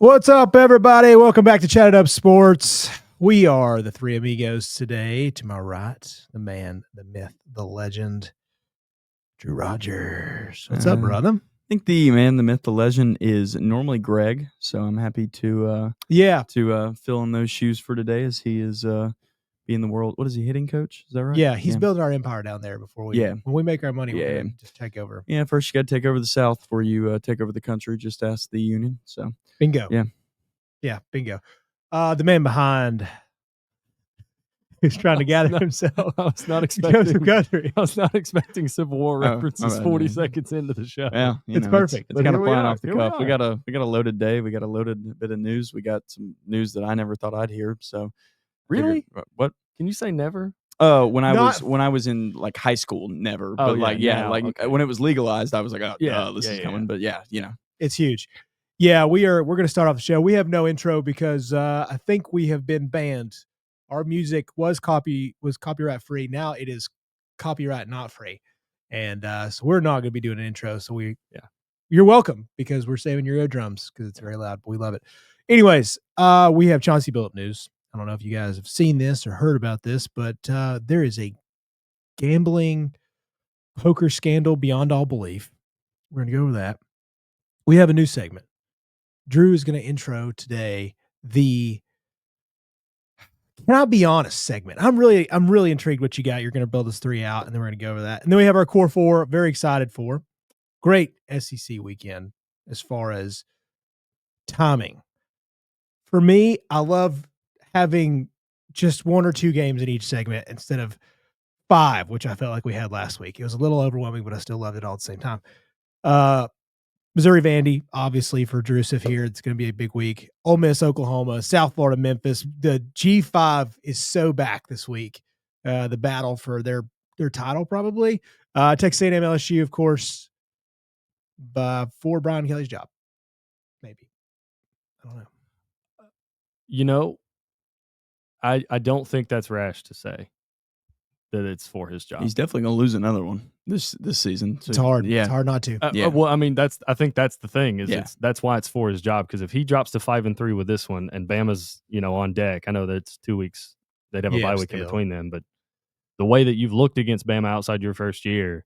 What's up, everybody? Welcome back to Chatt It Up Sports. We are the three amigos today. To my right, the man, the myth, the legend, Drew Rogers. What's up, brother? I think the man, the myth, the legend is normally Greg. So I'm happy to fill in those shoes for today as he is being the world. What is he, hitting coach? Is that right? Yeah, he's building our empire down there before we. Yeah. When we make our money, we're gonna just take over. Yeah, first you got to take over the South before you take over the country. Just ask the union. So bingo. Yeah, bingo. The man behind who's trying to gather himself. I was not expecting country. I was not expecting Civil War references 40 seconds into the show. Yeah, it's perfect. It's kind of flying off the cuff. We got a loaded day. We got a loaded bit of news. We got some news that I never thought I'd hear. So really, what can you say never? Oh, when I was in like high school, never. Oh, but when it was legalized, I was like, oh, this is coming. But it's huge. Yeah, we're going to start off the show. We have no intro because I think we have been banned. Our music was copyright free. Now it is copyright not free, and so we're not going to be doing an intro. So you're welcome because we're saving your eardrums because it's very loud, but we love it. Anyways, we have Chauncey Billups news. I don't know if you guys have seen this or heard about this, but there is a gambling poker scandal beyond all belief. We're going to go over that. We have a new segment. Drew is going to intro today the "Can I Be Honest" segment. I'm really intrigued what you got. You're going to build us three out, and then we're going to go over that. And then we have our core four. Very excited for. Great SEC weekend as far as timing. For me, I love having just one or two games in each segment instead of five, which I felt like we had last week. It was a little overwhelming, but I still loved it all at the same time. Missouri-Vandy, obviously, for Drusif here, it's going to be a big week. Ole Miss, Oklahoma, South Florida, Memphis. The G5 is so back this week. The battle for their title, probably. Texas A&M-LSU, of course, for Brian Kelly's job. Maybe. I don't know. You know, I don't think that's rash to say that it's for his job. He's definitely going to lose another one this season. So, it's hard. Yeah. It's hard not to. Well, I mean, I think that's the thing is that's why it's for his job. Because if he drops to 5-3 with this one and Bama's on deck, I know that it's 2 weeks. They'd have a bye week in between them, but the way that you've looked against Bama outside your first year,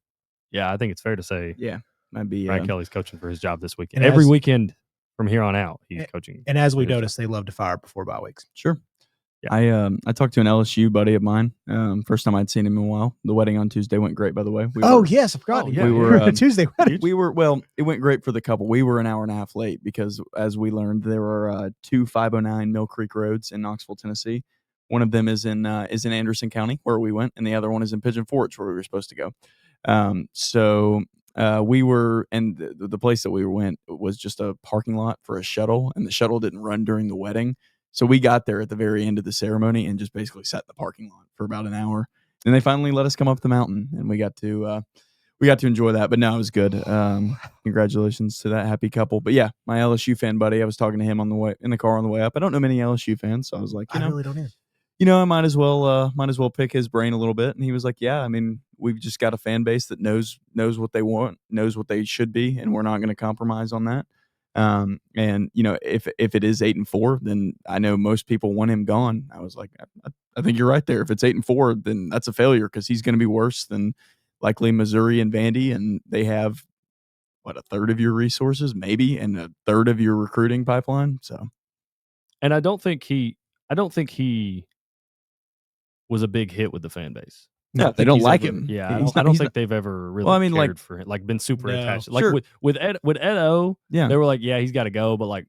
I think it's fair to say, might be Brian Kelly's coaching for his job this weekend. Every weekend from here on out, he's coaching. And as we noticed, they love to fire before bye weeks. Sure. Yeah. I talked to an LSU buddy of mine. First time I'd seen him in a while. The wedding on Tuesday went great, by the way. Yes, I forgot. We were Tuesday wedding. It went great for the couple. We were an hour and a half late because, as we learned, there are two 509 Mill Creek roads in Knoxville, Tennessee. One of them is in Anderson County, where we went, and the other one is in Pigeon Forge, where we were supposed to go. So we were, and the place that we went was just a parking lot for a shuttle, and the shuttle didn't run during the wedding. So we got there at the very end of the ceremony and just basically sat in the parking lot for about an hour. And they finally let us come up the mountain, and we got to enjoy that. But no, it was good. Congratulations to that happy couple. But yeah, my LSU fan buddy, I was talking to him on the way in the car on the way up. I don't know many LSU fans, so I was like, I really don't either. I might as well pick his brain a little bit. And he was like, yeah, I mean, we've just got a fan base that knows what they want, knows what they should be, and we're not going to compromise on that. And if it is 8-4, then I know most people want him gone. I was like, I think you're right there. If it's 8-4, then that's a failure because he's going to be worse than likely Missouri and Vandy, and they have a third of your resources, maybe, and a third of your recruiting pipeline. So, and I don't think he was a big hit with the fan base. No, they don't like him. Yeah, I don't think they've ever really cared for him, been super attached. Like with Ed O, they were like, he's got to go, but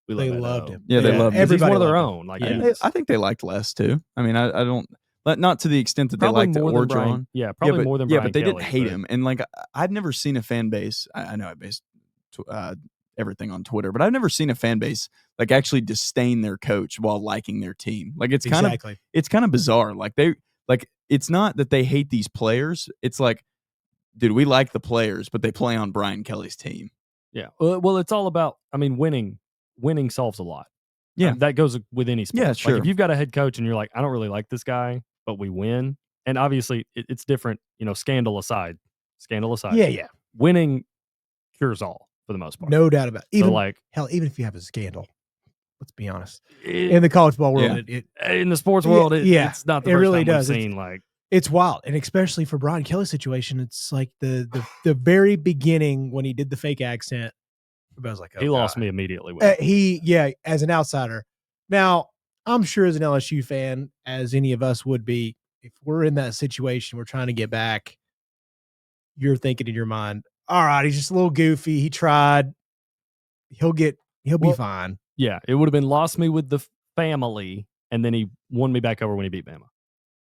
they loved him. Yeah, they loved him. He's one of their own. I think they liked Les too. I mean, I don't, not to the extent that probably they liked Orgeron. Yeah, probably more than Brian but they Kelly, didn't hate him. And I've never seen a fan base. I know I based everything on Twitter, but I've never seen a fan base actually disdain their coach while liking their team. It's kind of bizarre. It's not that they hate these players. It's like, dude, we like the players, but they play on Brian Kelly's team. Yeah. Well, it's all about, winning. Winning solves a lot. Yeah. That goes with any sport. Yeah, sure. If you've got a head coach and you're like, I don't really like this guy, but we win. And obviously it's different, scandal aside. Yeah. Winning cures all for the most part. No doubt about it. Even so hell, even if you have a scandal, Let's be honest. In the college ball world, in the sports world, it's not the first really time does. we've seen it's wild, and especially for Brian Kelly's situation, it's like the very beginning when he did the fake accent. I was like, oh, he lost me immediately. With as an outsider. Now, I'm sure as an LSU fan, as any of us would be, if we're in that situation, we're trying to get back, you're thinking in your mind, all right, he's just a little goofy. He tried. He'll be fine. Yeah, it would have been lost me with the family, and then he won me back over when he beat Bama.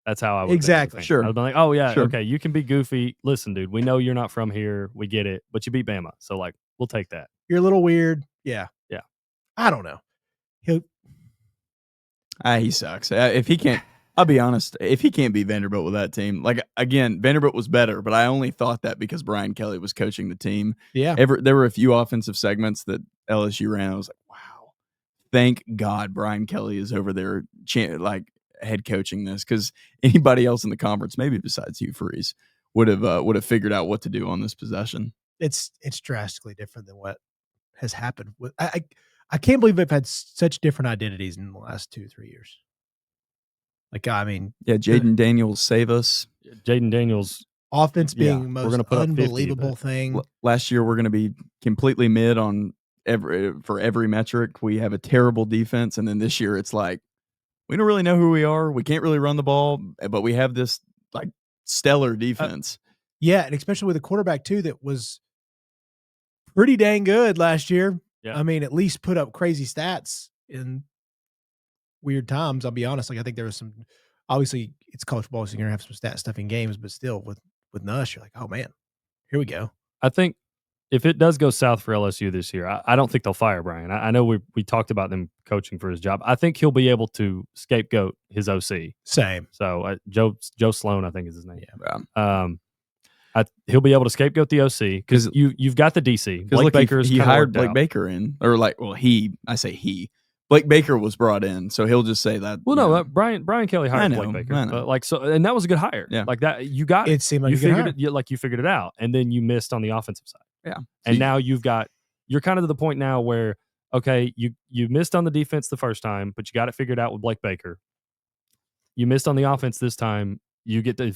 That's how I would exactly. Sure. I would be like, oh yeah, okay, you can be goofy. Listen, dude, we know you're not from here. We get it, but you beat Bama, so like, we'll take that. You're a little weird. Yeah. I don't know. He sucks. If he can't, I'll be honest. If he can't beat Vanderbilt with that team, like again, Vanderbilt was better, but I only thought that because Brian Kelly was coaching the team. Yeah. There were a few offensive segments that LSU ran. I was like, wow, thank God Brian Kelly is over there, head coaching this, because anybody else in the conference, maybe besides Hugh Freeze, would have figured out what to do on this possession. It's drastically different than what has happened. I can't believe they've had such different identities in the last 2-3 years. Like, I mean, Jaden Daniels save us. Jaden Daniels offense being the most unbelievable 50, thing. Last year, we're going to be completely mid on every metric. We have a terrible defense, and then this year, it's like we don't really know who we are. We can't really run the ball, but we have this like stellar defense. And especially with a quarterback too that was pretty dang good last year. Yeah. I mean, at least put up crazy stats in weird times. I'll be honest. Like, I think there was some, obviously it's college football, so you're going to have some stat stuff in games, but still with Nuss, you're like, oh man, here we go. I think if it does go south for LSU this year, I don't think they'll fire Brian. I know we talked about them coaching for his job. I think he'll be able to scapegoat his OC. Same. So Joe Sloan, I think is his name. Yeah. He'll be able to scapegoat the OC because you've got the DC. Blake Baker's he hired Blake out. Baker in, or Blake Baker was brought in, so he'll just say that. Well, no, Brian Kelly hired Blake Baker, but and that was a good hire. Yeah, like that you got it. Seemed like you figured it. You figured it out, and then you missed on the offensive side. Yeah, and now you're kind of to the point now where okay, you missed on the defense the first time, but you got it figured out with Blake Baker. You missed on the offense this time. You get to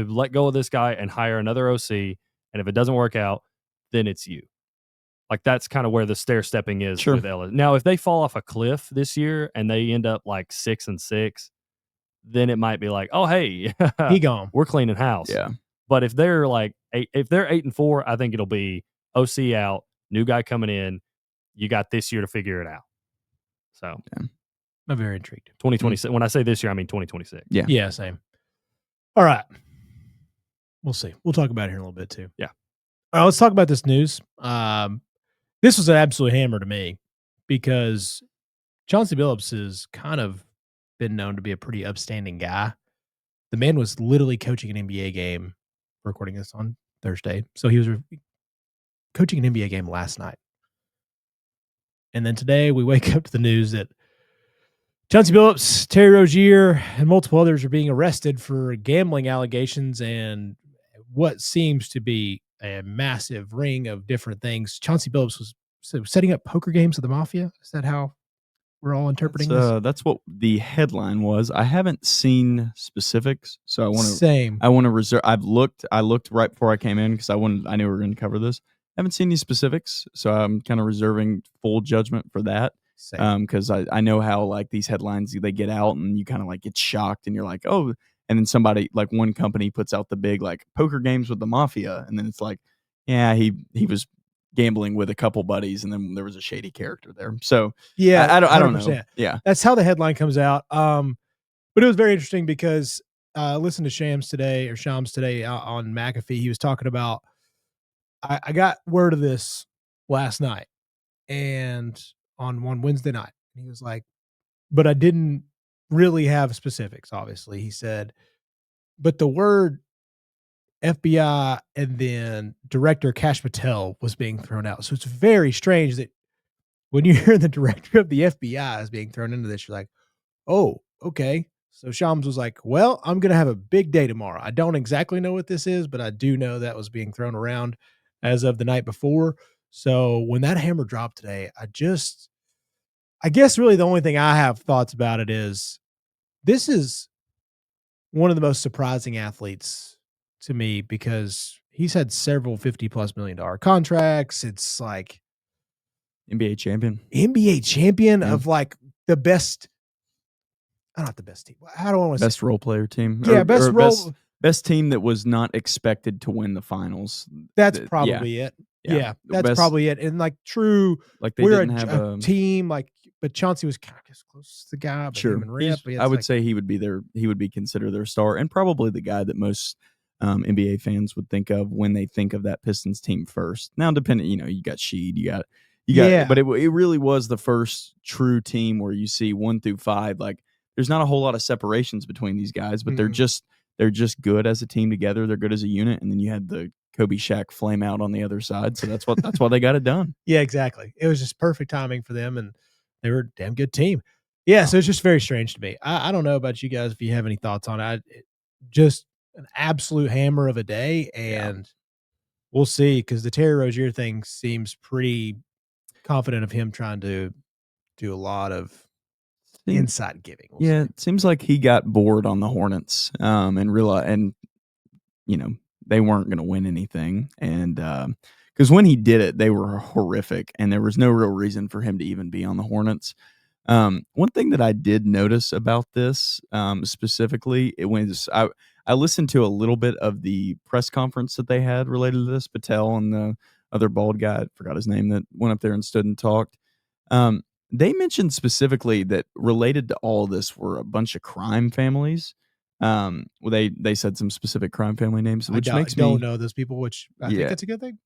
let go of this guy and hire another OC, and if it doesn't work out, then it's you. Like that's kind of where the stair stepping is with LSU. Now, if they fall off a cliff this year and they end up like 6-6, then it might be like, oh hey, he gone. We're cleaning house. Yeah. But if they're like if they're 8-4, I think it'll be OC out, new guy coming in. You got this year to figure it out. So I'm very intrigued. 2026. When I say this year, I mean 2026. Yeah, same. All right. We'll see. We'll talk about it here in a little bit too. Yeah. All right, let's talk about this news. This was an absolute hammer to me because Chauncey Billups has kind of been known to be a pretty upstanding guy. The man was literally coaching an NBA game. We're recording this on Thursday. So he was coaching an NBA game last night. And then today we wake up to the news that Chauncey Billups, Terry Rozier, and multiple others are being arrested for gambling allegations and what seems to be a massive ring of different things. Chauncey Billups was setting up poker games with the mafia. Is that how we're all interpreting this? That's what the headline was. I haven't seen specifics, so I want to. Same. I want to reserve. I looked right before I came in because I knew we were going to cover this. I haven't seen any specifics, so I'm kind of reserving full judgment for that. Because I know how like these headlines they get out and you kind of like get shocked and you're like, oh, and then somebody like one company puts out the big like poker games with the mafia, and then it's like, yeah, he was gambling with a couple buddies, and then there was a shady character there. So yeah, I don't know. Yeah, that's how the headline comes out. But it was very interesting because listen to Shams today on McAfee. He was talking about I got word of this last night and on Wednesday night. And he was like, but I didn't really have specifics, obviously. He said, but the word FBI and then Director Kash Patel was being thrown out. So it's very strange that when you hear the director of the FBI is being thrown into this, you're like, oh, okay. So Shams was like, well, I'm going to have a big day tomorrow. I don't exactly know what this is, but I do know that was being thrown around as of the night before. So when that hammer dropped today, I guess really the only thing I have thoughts about it is this is one of the most surprising athletes to me because he's had several $50+ million contracts. It's like NBA champion. NBA champion of like the best. Not the best team. How do I want to say? Best role player team. Yeah, best role. Best team that was not expected to win the finals. That's probably it. Yeah, that's probably it. And like true, like they we're didn't have a team. Like, but Chauncey was kind of close to the guy. But sure, I would say he would be he would be considered their star, and probably the guy that most NBA fans would think of when they think of that Pistons team first. Now, depending, you got Sheed, you got, but it really was the first true team where you see 1 through 5. Like, there's not a whole lot of separations between these guys, but they're just good as a team together. They're good as a unit, and then you had the Kobe Shaq flame out on the other side. So that's why they got it done. Yeah, exactly. It was just perfect timing for them, and they were a damn good team. Yeah, so it's just very strange to me. I don't know about you guys if you have any thoughts on it. Just an absolute hammer of a day, and we'll see because the Terry Rozier thing seems pretty confident of him trying to do a lot of insight giving. It seems like he got bored on the Hornets and realized, they weren't going to win anything. And because when he did it, they were horrific, and there was no real reason for him to even be on the Hornets. One thing that I did notice about this specifically, it was I listened to a little bit of the press conference that they had related to this. Patel and the other bald guy, I forgot his name, that went up there and stood and talked. They mentioned specifically that related to all of this were a bunch of crime families. They said some specific crime family names, which makes me don't know those people, which I think that's a good thing.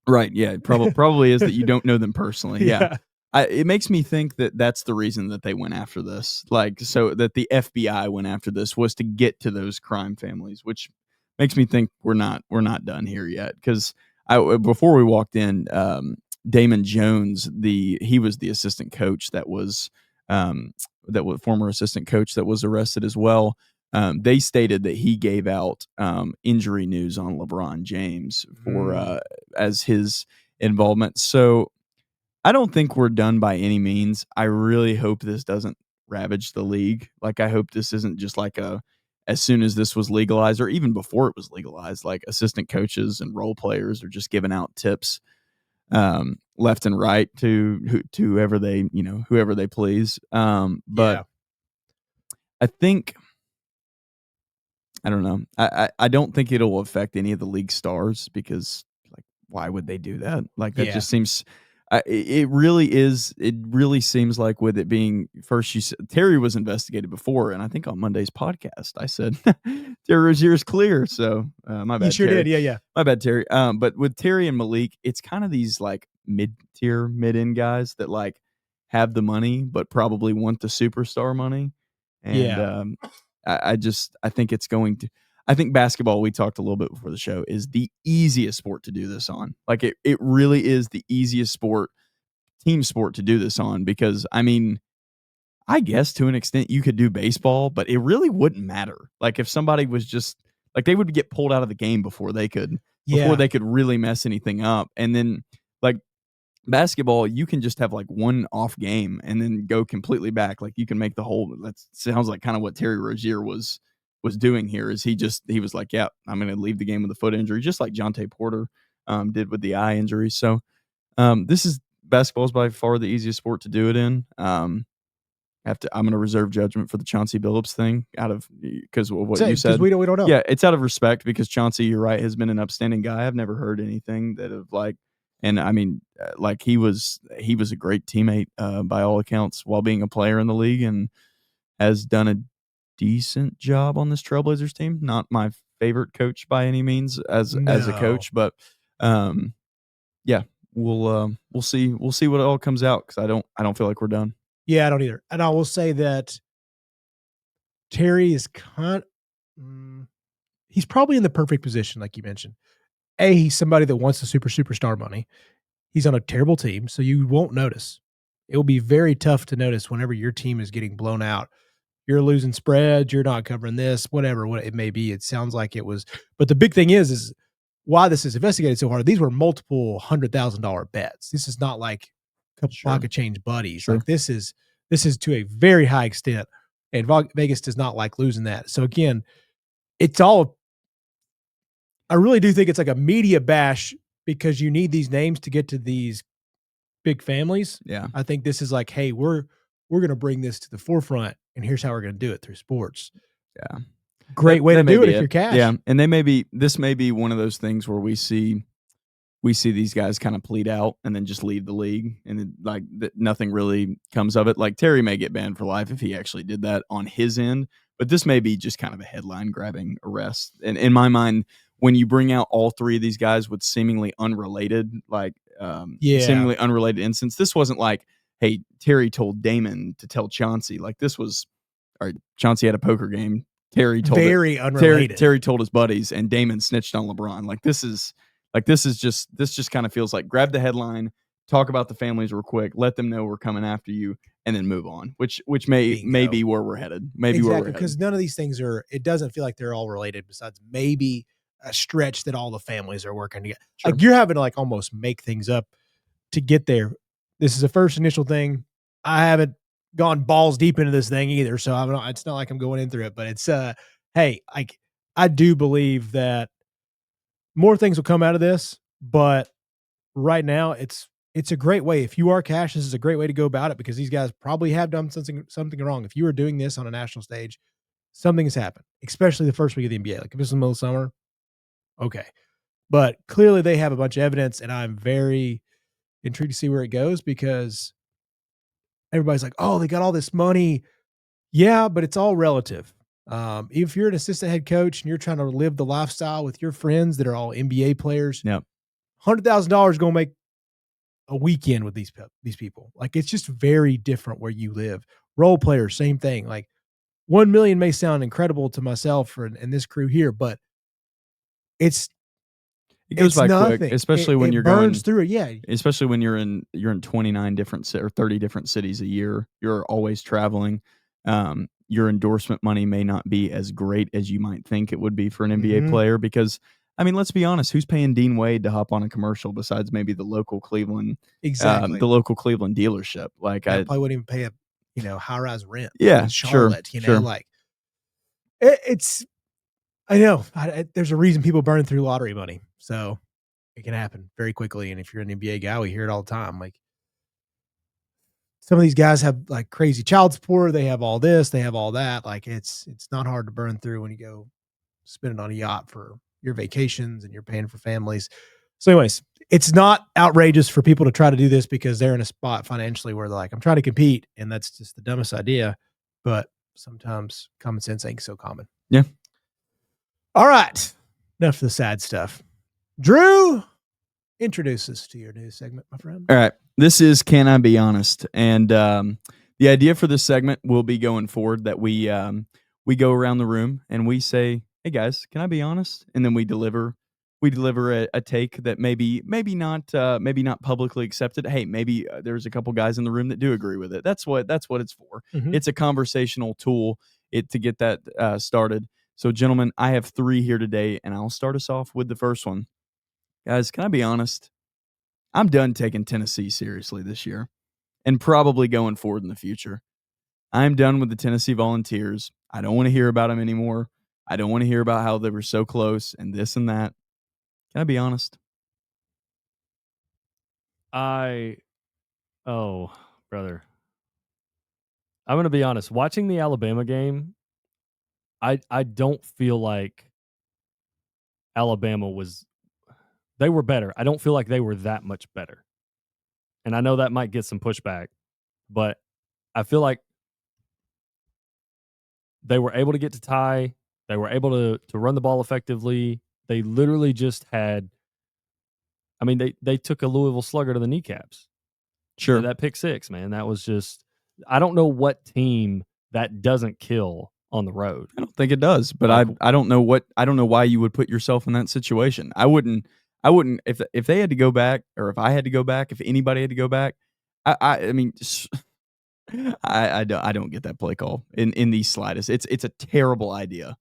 Right? Yeah, probably is that you don't know them personally. Yeah. It makes me think that that's the reason that they went after this, like so that the FBI went after this was to get to those crime families, which makes me think we're not done here yet. Because before we walked in, Damon Jones, he was the assistant coach that was former assistant coach that was arrested as well. They stated that he gave out injury news on LeBron James for as his involvement. So I don't think we're done by any means. I really hope this doesn't ravage the league. Like, I hope this isn't just like as soon as this was legalized or even before it was legalized, like assistant coaches and role players are just giving out tips left and right to whoever they please. But I think, I don't know. I don't think it'll affect any of the league stars because, like, why would they do that? Like, that just seems. It really seems like with it being first, Terry was investigated before, and I think on Monday's podcast I said Terry Rozier's clear. So my bad. You sure Terry. did, yeah. My bad, Terry. But with Terry and Malik, it's kind of these like mid-tier, mid-end guys that like have the money, but probably want the superstar money. And I think it's going to. I think basketball, we talked a little bit before the show, is the easiest sport to do this on. Like, it really is the easiest team sport to do this on because, I mean, I guess to an extent you could do baseball, but it really wouldn't matter. Like, if somebody was just, like, they would get pulled out of the game before they could really mess anything up. And then, like, basketball, you can just have like one off game and then go completely back. Like, you can make the whole, that sounds like kind of what Terry Rozier was doing here is he was like, yeah, I'm going to leave the game with a foot injury, just like Jonte Porter did with the eye injury. So basketball is by far the easiest sport to do it in. I'm going to reserve judgment for the Chauncey Billups thing because of what you said. We don't know. Yeah, it's out of respect because Chauncey, you're right, has been an upstanding guy. I've never heard anything that have like, and I mean, like he was a great teammate by all accounts while being a player in the league and has done a decent job on this Trailblazers team. Not my favorite coach by any means as a coach, but yeah, we'll see what all comes out because I don't feel like we're done. Yeah, I don't either. And I will say that Terry is he's probably in the perfect position, like you mentioned. He's somebody that wants the superstar money. He's on a terrible team, so you won't notice. It will be very tough to notice whenever your team is getting blown out. You're losing spreads, you're not covering this, whatever what it may be. It sounds like it was. But the big thing is why this is investigated so hard. These were multiple $100,000 bets. This is not like pocket change buddies. Like this is to a very high extent, and Vegas does not like losing that. So again, it's all. I really do think it's like a media bash because you need these names to get to these big families. Yeah, I think this is like, hey, we're going to bring this to the forefront, and here's how we're going to do it through sports. Yeah, great way to do it if you're cash. Yeah, and this may be one of those things where we see these guys kind of plead out and then just leave the league, and then, like nothing really comes of it. Like Terry may get banned for life if he actually did that on his end, but this may be just kind of a headline grabbing arrest. And in my mind, when you bring out all three of these guys with seemingly unrelated, seemingly unrelated incidents, this wasn't like, hey, Terry told Damon to tell Chauncey. Like this was, all right, Chauncey had a poker game. Terry told unrelated. Terry told his buddies, and Damon snitched on LeBron. This just kind of feels like grab the headline, talk about the families real quick, let them know we're coming after you, and then move on. Which may be where we're headed. Exactly, because none of these things are. It doesn't feel like they're all related. Besides maybe a stretch that all the families are working together. Sure. Like you're having to like almost make things up to get there. This is the first initial thing. I haven't gone balls deep into this thing either, so it's not like I'm going in through it. But it's hey, I do believe that more things will come out of this, but right now it's a great way. If you are cash, this is a great way to go about it because these guys probably have done something wrong. If you are doing this on a national stage, something has happened, especially the first week of the NBA. Like if it's in the middle of summer, okay. But clearly they have a bunch of evidence, and I'm very intrigued to see where it goes because everybody's like, oh, they got all this money. Yeah, but it's all relative. If you're an assistant head coach and you're trying to live the lifestyle with your friends that are all NBA players, $100,000 is going to make a weekend with these people. Like it's just very different where you live. Role players, same thing. Like 1 million may sound incredible to myself and this crew here, but it goes by nothing. Quick, especially when you're burns through it. Yeah, especially when you're in 29 different or 30 different cities a year. You're always traveling. Your endorsement money may not be as great as you might think it would be for an NBA player because, I mean, let's be honest, who's paying Dean Wade to hop on a commercial besides maybe the local Cleveland, the local Cleveland dealership? Like I probably wouldn't even pay a high-rise rent. Yeah, in Charlotte, like it's. I know there's a reason people burn through lottery money, so it can happen very quickly. And if you're an NBA guy, we hear it all the time. Like some of these guys have like crazy child support. They have all this, they have all that. Like it's not hard to burn through when you go spend it on a yacht for your vacations and you're paying for families. So anyways, it's not outrageous for people to try to do this because they're in a spot financially where they're like, I'm trying to compete. And that's just the dumbest idea. But sometimes common sense ain't so common. Yeah. All right. Enough of the sad stuff. Drew, introduce us to your new segment, my friend. All right. This is Can I Be Honest? And the idea for this segment will be going forward that we go around the room and we say, hey guys, can I be honest? And then we deliver a take that maybe not publicly accepted. Hey, maybe there's a couple guys in the room that do agree with it. That's what it's for. Mm-hmm. It's a conversational tool to get that started. So, gentlemen, I have 3 here today, and I'll start us off with the first one. Guys, can I be honest? I'm done taking Tennessee seriously this year and probably going forward in the future. I'm done with the Tennessee Volunteers. I don't want to hear about them anymore. I don't want to hear about how they were so close and this and that. Can I be honest? Oh, brother. I'm going to be honest. Watching the Alabama game, I don't feel like Alabama they were better. I don't feel like they were that much better. And I know that might get some pushback, but I feel like they were able to get to tie. They were able to run the ball effectively. They literally just had, I mean, they took a Louisville Slugger to the kneecaps. Sure. That pick 6, man, that was just, I don't know what team that doesn't kill on the road. I don't think it does, but I don't know why you would put yourself in that situation. I wouldn't if they had to go back, or if I had to go back, if anybody had to go back, I mean, I don't get that play call in the slightest. It's a terrible idea.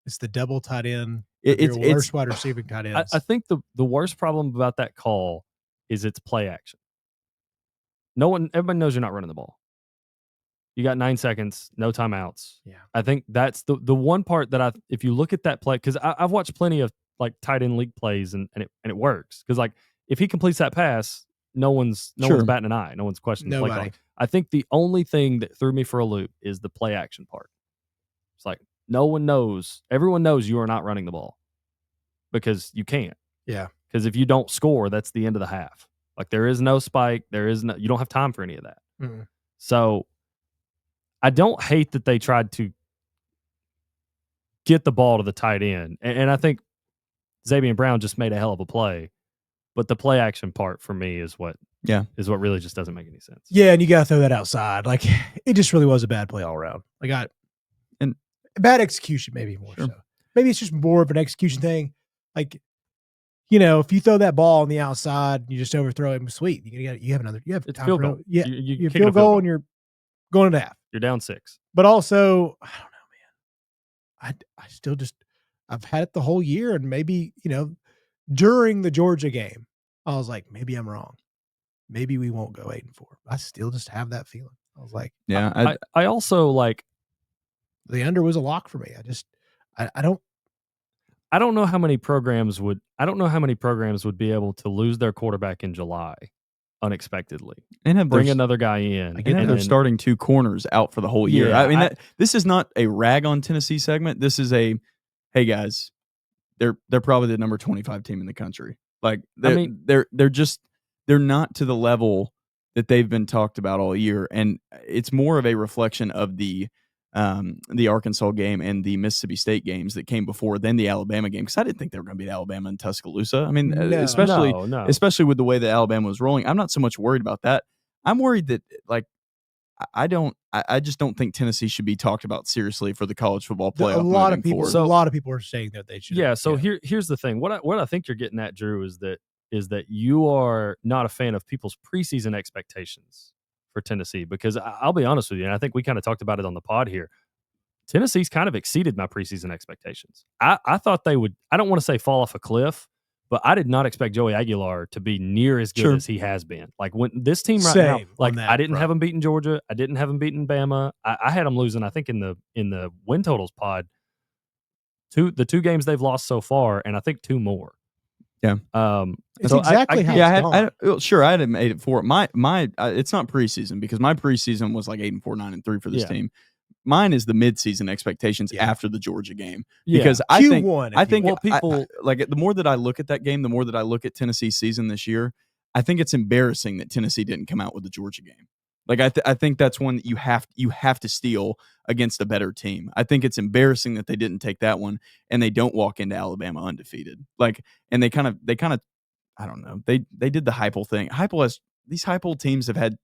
It's the double tight end. It's worst wide receiving tight ends. I think the worst problem about that call is it's play action. everybody knows you're not running the ball. You got 9 seconds, no timeouts. Yeah. I think that's the one part that if you look at that play, because I've watched plenty of like tight end league plays and it works. Because like if he completes that pass, no one's batting an eye. No one's questioning the play call. I think the only thing that threw me for a loop is the play action part. It's like everyone knows you are not running the ball because you can't. Yeah. Because if you don't score, that's the end of the half. Like there is no spike. You don't have time for any of that. Mm-hmm. So I don't hate that they tried to get the ball to the tight end. And I think Xavier Brown just made a hell of a play. But the play action part for me is what really just doesn't make any sense. Yeah, and you got to throw that outside. Like, it just really was a bad play all around. And bad execution, maybe more so. Maybe it's just more of an execution thing. Like, if you throw that ball on the outside and you just overthrow it, sweet. You have it's field goal. Yeah, you field goal and you're going into half. You're down 6. But also, I don't know, man. I still I've had it the whole year, and maybe, during the Georgia game, I was like, maybe I'm wrong. Maybe we won't go 8-4. I still just have that feeling. I was like, yeah. I also like the under was a lock for me. I don't know how many programs would be able to lose their quarterback in July unexpectedly and bring another guy in. And they're starting 2 corners out for the whole year. Yeah, I mean, this is not a rag on Tennessee segment. This is hey guys, they're probably the number 25 team in the country. Like they're not to the level that they've been talked about all year, and it's more of a reflection of the Arkansas game and the Mississippi State games that came before than the Alabama game, because I didn't think they were going to beat Alabama in Tuscaloosa. I mean, especially with the way that Alabama was rolling. I'm not so much worried about that. I'm worried that I just don't think Tennessee should be talked about seriously for the college football playoff. A lot of people are saying that they should. Yeah. So here's the thing. What I think you're getting at, Drew, is that you are not a fan of people's preseason expectations for Tennessee, because I'll be honest with you, and I think we kind of talked about it on the pod here. Tennessee's kind of exceeded my preseason expectations. I thought they would, I don't want to say fall off a cliff, but I did not expect Joey Aguilar to be near as good as he has been. Like when this team now, like I didn't have him beating Georgia. I didn't have him beating Bama. I had them losing, I think in the win totals pod, the 2 games they've lost so far, and I think 2 more. Yeah. It's exactly how it's gone. Sure, I had him 8-4. My it's not preseason, because my preseason was like 8-4, 9-3 for this team. Mine is the midseason expectations after the Georgia game, because I think people like the more that I look at that game, the more that I look at Tennessee's season this year, I think it's embarrassing that Tennessee didn't come out with the Georgia game. Like I think that's one that you have to steal against a better team. I think it's embarrassing that they didn't take that one and they don't walk into Alabama undefeated. Like, and they kind of I don't know. They did the Heupel thing. These Heupel teams have had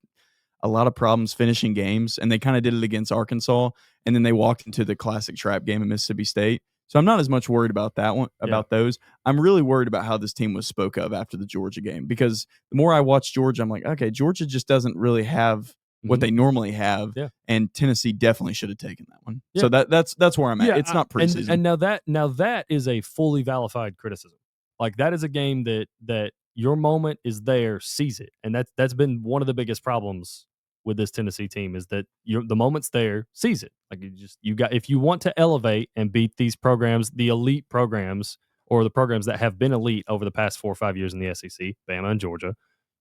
a lot of problems finishing games, and they kind of did it against Arkansas, and then they walked into the classic trap game in Mississippi State. So I'm not as much worried about that one, about those. I'm really worried about how this team was spoke of after the Georgia game, because the more I watch Georgia, I'm like, okay, Georgia just doesn't really have what they normally have, and Tennessee definitely should have taken that one. So that's where I'm at. It's not preseason. And now that is a fully validated criticism. Like that is a game that your moment is there, seize it, and that's been one of the biggest problems with this Tennessee team, is that the moment's there, seize it. Like if you want to elevate and beat these programs, the elite programs, or the programs that have been elite over the past 4 or 5 years in the SEC, Bama and Georgia,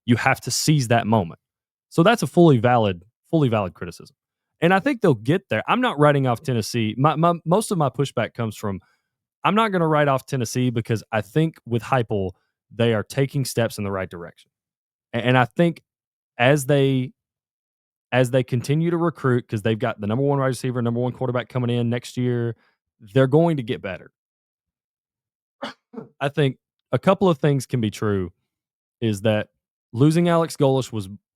you have to seize that moment. So that's a fully valid criticism. And I think they'll get there. I'm not writing off Tennessee. Most of my pushback comes from, I'm not going to write off Tennessee, because I think with Heupel, they are taking steps in the right direction. And I think as they continue to recruit, because they've got the number 1 wide receiver, number 1 quarterback coming in next year, they're going to get better. I think a couple of things can be true, is that losing Alex Golesh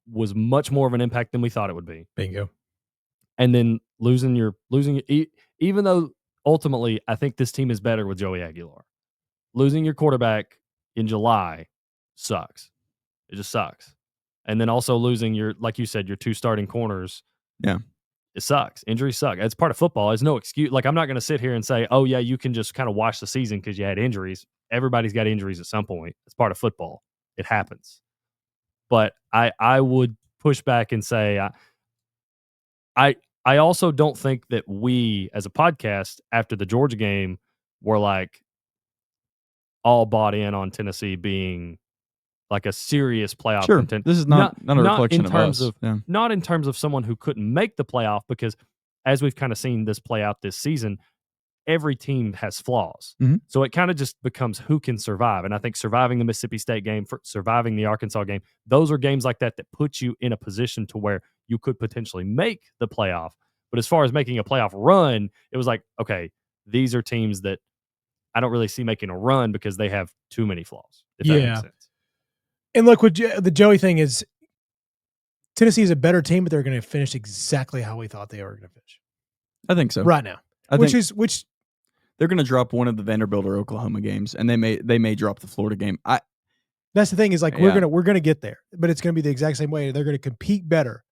was much more of an impact than we thought it would be. Bingo. And then even though ultimately I think this team is better with Joey Aguilar, losing your quarterback in July sucks. It just sucks. And then also losing like you said, your 2 starting corners. Yeah. It sucks. Injuries suck. It's part of football. It's no excuse. Like, I'm not going to sit here and say, oh, yeah, you can just kind of watch the season because you had injuries. Everybody's got injuries at some point. It's part of football. It happens. But I would push back and say I also don't think that we as a podcast after the Georgia game were like all bought in on Tennessee being like a serious playoff contender. This is not a reflection of us. Not in terms of someone who couldn't make the playoff, because as we've kind of seen this play out this season, every team has flaws. Mm-hmm. So it kind of just becomes who can survive. And I think surviving the Mississippi State game, surviving the Arkansas game, those are games like that put you in a position to where you could potentially make the playoff. But as far as making a playoff run, it was like, okay, these are teams that I don't really see making a run because they have too many flaws, if that makes sense. And look, the Joey thing is, Tennessee is a better team, but they're going to finish exactly how we thought they were going to finish. I think so. Right now. Which they're going to drop one of the Vanderbilt or Oklahoma games, and they may drop the Florida game. That's the thing is, like, we're gonna get there, but it's going to be the exact same way. They're going to compete better,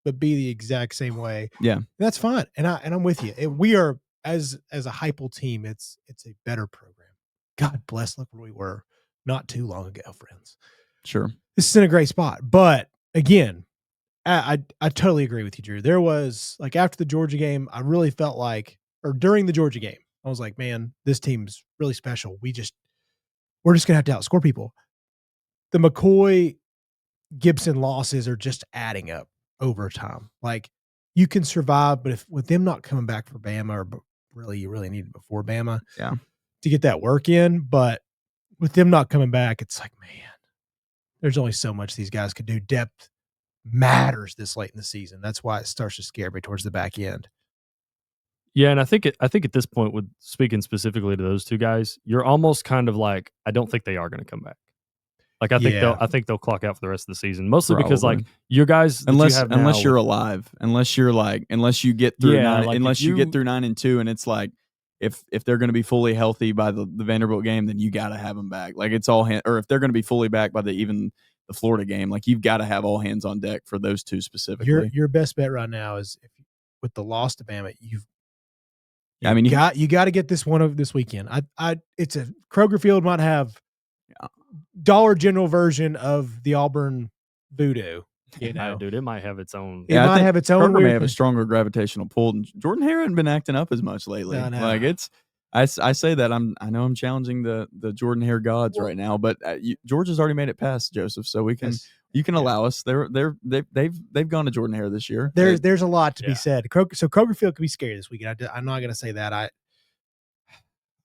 but be the exact same way. Yeah, and that's fine. And I'm with you. We are as a Heupel team. It's a better program. God bless. Look where we were not too long ago, friends. Sure, this is in a great spot. But again, I totally agree with you, Drew. There was, like, after the Georgia game, I really felt like, or during the Georgia game, I was like, man, this team's really special. We're just going to have to outscore people. The McCoy Gibson losses are just adding up over time. Like, you can survive, but if with them not coming back for Bama, or really you really needed before Bama to get that work in, but with them not coming back, it's like, man, there's only so much these guys could do. Depth matters this late in the season. That's why it starts to scare me towards the back end. Yeah, and I think at this point, with speaking specifically to those two guys, you're almost kind of like, I don't think they are going to come back. Like, I think they'll clock out for the rest of the season, mostly because, like, you guys, unless you're alive, unless you get through you get through 9-2, and it's like, if they're going to be fully healthy by the Vanderbilt game, then you got to have them back. Like, it's all or if they're going to be fully back by the Florida game, like, you've got to have all hands on deck for those two specifically. Your best bet right now is, if with the loss to Bama, you got to get this one of this weekend. It's a Kroger Field might have Dollar General version of the Auburn voodoo. You know, dude, it might have its own. It might have its own. Kroger may have a stronger gravitational pull. And Jordan Hare hasn't been acting up as much lately. No. Like, it's. I say that I know I'm challenging the Jordan Hare gods right now, but Georgia's already made it past Joseph, so we can. You can allow us. They've gone to Jordan Hare this year. There's a lot to be said. So Kroger Field could be scary this weekend. I'm not going to say that. I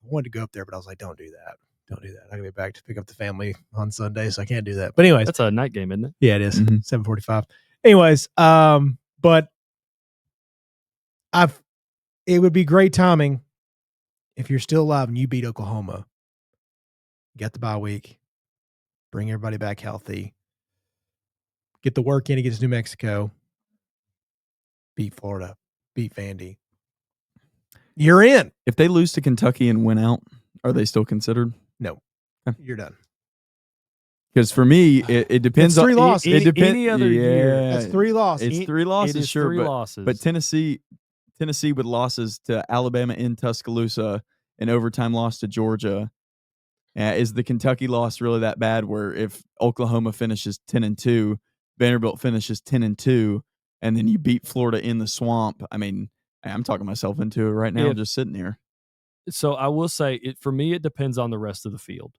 wanted to go up there, but I was like, don't do that. Don't do that. I got to be back to pick up the family on Sunday, so I can't do that. But anyways, that's a night game, isn't it? Yeah, it is. 7:45. Anyways, but it would be great timing if you're still alive and you beat Oklahoma. Get the bye week, bring everybody back healthy. Get the work in against New Mexico. Beat Florida. Beat Vandy. You're in. If they lose to Kentucky and win out, are they still considered? No. You're done. Because for me, it depends. It's 3 losses. It depends. Any other year. That's 3 losses. It's 3 losses, it is sure. 3 losses. But Tennessee with losses to Alabama in Tuscaloosa, an overtime loss to Georgia. Is the Kentucky loss really that bad, where if Oklahoma finishes 10-2, Vanderbilt finishes 10-2, and then you beat Florida in the swamp? I mean, I'm talking myself into it right now, just sitting here. So I will say, for me, it depends on the rest of the field.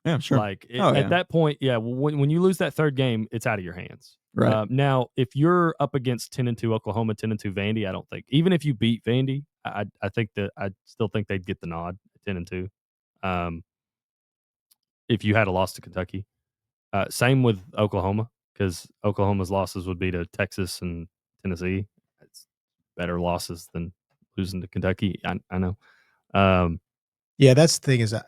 Yeah, sure. Like, at that point, when you lose that third game, it's out of your hands. Right. Now, if you're up against 10-2 Oklahoma, 10-2 Vandy, I don't think, even if you beat Vandy, I still think they'd get the nod at 10-2. If you had a loss to Kentucky, same with Oklahoma, because Oklahoma's losses would be to Texas and Tennessee. It's better losses than losing to Kentucky. I know. That's the thing is that.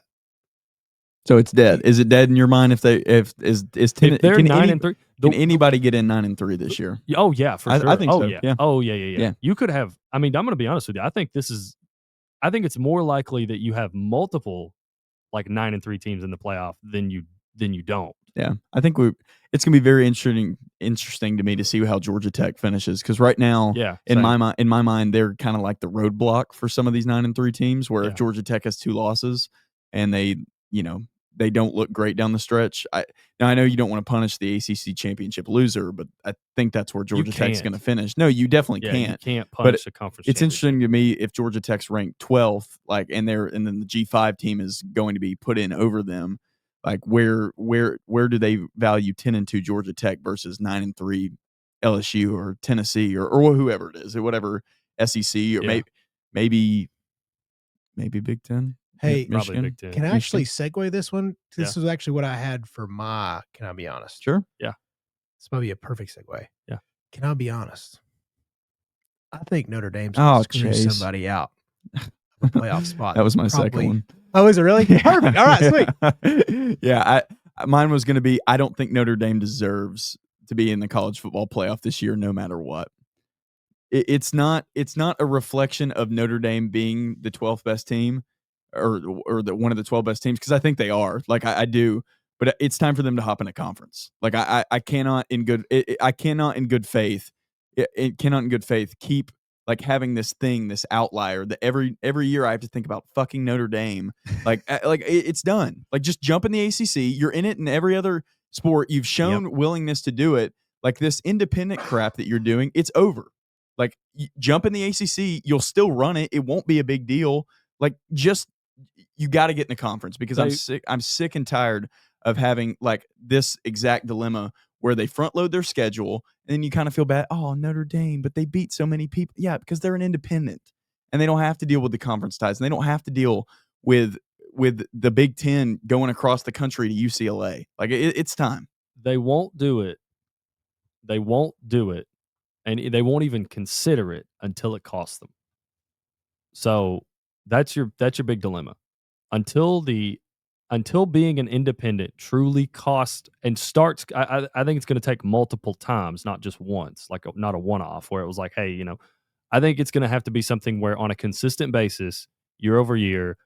So it's dead. Is it dead in your mind if they're 9-3? Can anybody get in 9-3 this year? Oh yeah, for sure. I think so. Yeah. Oh yeah. You could have. I mean, I'm going to be honest with you. I think it's more likely that you have multiple like 9-3 teams in the playoff than you don't. Yeah, I think it's going to be very interesting to me to see how Georgia Tech finishes, because right now, in my mind, they're kind of like the roadblock for some of these 9-3 teams. Where if Georgia Tech has 2 losses and they they don't look great down the stretch. Now I know you don't want to punish the ACC championship loser, but I think that's where Georgia Tech's going to finish. No, you definitely can't. You can't punish a conference. It's interesting to me if Georgia Tech's ranked 12th, like, and then the G5 team is going to be put in over them. Like, where do they value 10-2 Georgia Tech versus 9-3 LSU or Tennessee or whoever it is, or whatever SEC or maybe Big Ten. Hey, probably Big Ten. Can I actually segue this one? This was actually what I had for my. Can I be honest? Sure. Yeah. This might be a perfect segue. Yeah. Can I be honest? I think Notre Dame's going to screw somebody out of a playoff spot. That was my second one. Oh, is it really? Yeah. Perfect. All right, sweet. Yeah, mine was going to be, I don't think Notre Dame deserves to be in the college football playoff this year, no matter what. It's not a reflection of Notre Dame being the 12th best team or one of the 12 best teams, because I think they are. Like, I do, but it's time for them to hop in a conference. Like, I cannot in good faith keep like having this outlier that every year I have to think about fucking Notre Dame. Like it's done. Like, just jump in the ACC. You're in it in every other sport. You've shown willingness to do it. Like, this independent crap that you're doing, it's over. Like, jump in the ACC. You'll still run it. It won't be a big deal. Like, just, you got to get in the conference, because I'm sick and tired of having like this exact dilemma where they front load their schedule and then you kind of feel bad. Oh, Notre Dame, but they beat so many people. Yeah, because they're an independent and they don't have to deal with the conference ties, and they don't have to deal with the Big Ten going across the country to UCLA. Like, it's time. They won't do it. They won't do it. And they won't even consider it until it costs them. So that's your big dilemma. Until being an independent truly costs and starts, I think it's going to take multiple times, not just once, like not a one-off where it was like, hey, I think it's going to have to be something where on a consistent basis, year over year,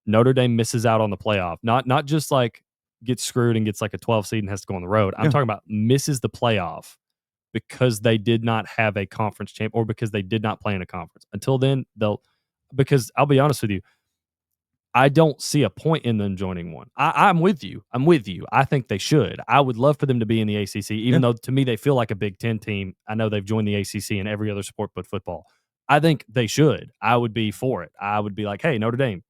Notre Dame misses out on the playoff. Not just like gets screwed and gets like a 12 seed and has to go on the road. I'm talking about misses the playoff because they did not have a conference champ or because they did not play in a conference. Until then, because I'll be honest with you, I don't see a point in them joining one. I'm with you. I think they should. I would love for them to be in the ACC, even though to me they feel like a Big Ten team. I know they've joined the ACC in every other sport but football. I think they should. I would be for it. I would be like, hey, Notre Dame,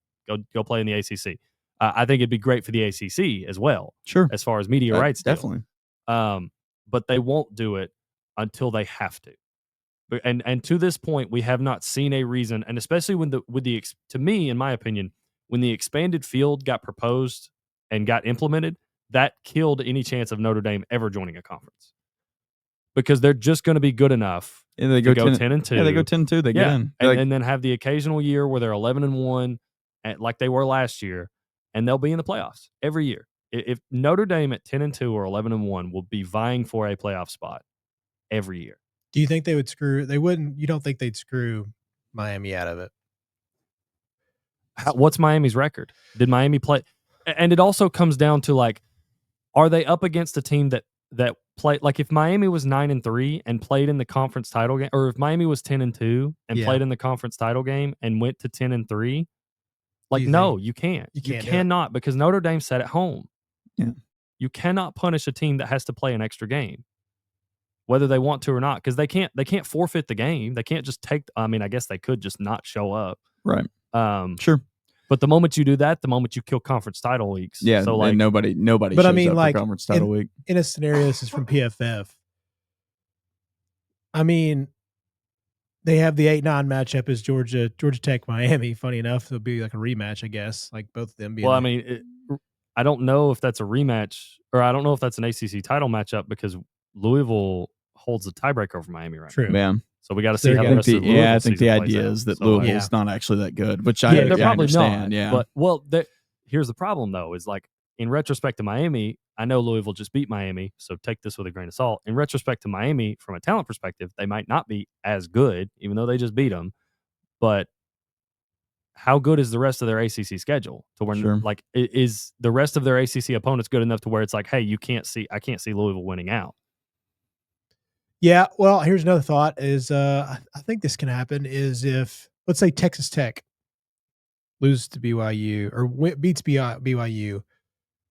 go play in the ACC. I think it'd be great for the ACC as well. Sure. As far as media rights, definitely. But they won't do it until they have to. And to this point, we have not seen a reason, and especially to me, in my opinion, when the expanded field got proposed and got implemented, that killed any chance of Notre Dame ever joining a conference, because they're just going to be good enough to go 10-2. Yeah, they go 10-2. They get in, and then have the occasional year where they're 11-1, like they were last year, and they'll be in the playoffs every year. If Notre Dame at 10-2 or 11-1 will be vying for a playoff spot every year. Do you think they would screw? They wouldn't. You don't think they'd screw Miami out of it? What's Miami's record? Did Miami play? And it also comes down to, like, are they up against a team that played? Like, if Miami was 9-3 and played in the conference title game, or if Miami was 10-2 and played in the conference title game and went to 10-3, like, no, you can't. You cannot, because Notre Dame sat at home. Yeah, you cannot punish a team that has to play an extra game, whether they want to or not, because they can't forfeit the game. They can't just take. I mean, I guess they could just not show up. Right. Sure. But the moment you do that, the moment you kill conference title weeks. Yeah. So, like, and nobody. But shows up for conference title week. In a scenario, this is from PFF. I mean, they have the 8-9 matchup as Georgia Tech Miami. Funny enough, it'll be like a rematch, I guess. Like both of them being. Well, I mean, I don't know if that's a rematch, or I don't know if that's an ACC title matchup, because Louisville holds the tiebreaker over Miami right now. True. Yeah. So we got to see how the rest of the I think the idea is that Louisville's not actually that good, which I probably understand. Not, yeah. But here's the problem, though, is like, in retrospect to Miami, I know Louisville just beat Miami, so take this with a grain of salt. In retrospect to Miami, from a talent perspective, they might not be as good, even though they just beat them. But how good is the rest of their ACC schedule? To where, like, is the rest of their ACC opponents good enough to where it's like, hey, I can't see Louisville winning out. Yeah, well, here's another thought is I think this can happen is if, let's say, Texas Tech loses to BYU or beats BYU,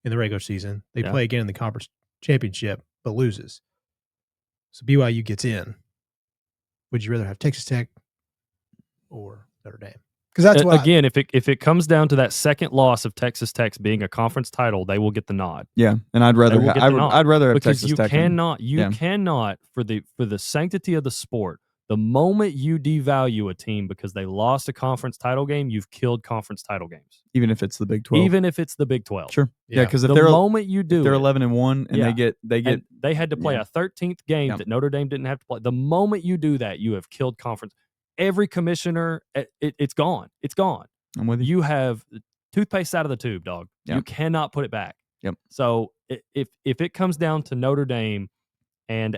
in the regular season. They play again in the conference championship, but loses. So BYU gets in. Would you rather have Texas Tech or Notre Dame? Because that's what again, if it comes down to that second loss of Texas Tech being a conference title, they will get the nod. Yeah, and I'd rather have Texas Tech. You cannot for the sanctity of the sport. The moment you devalue a team because they lost a conference title game, you've killed conference title games. Even if it's the Big 12. Even if it's the Big 12. Sure. Yeah, because the moment you do, they're 11-1 and they had to play a 13th game that Notre Dame didn't have to play. The moment you do that, you have killed conference. Every commissioner, it's gone. It's gone. I'm with you. You have toothpaste out of the tube, dog. Yep. You cannot put it back. Yep. So if it comes down to Notre Dame and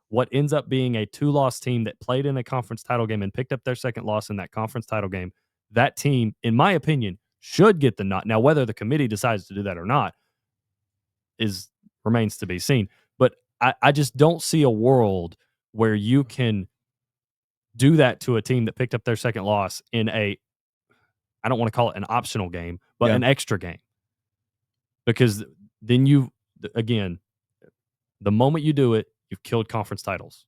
what ends up being a 2-loss team that played in a conference title game and picked up their second loss in that conference title game, that team, in my opinion, should get the nod. Now, whether the committee decides to do that or not remains to be seen. But I just don't see a world where you can do that to a team that picked up their second loss in I don't want to call it an optional game, but an extra game. Because then the moment you do it, you've killed conference titles.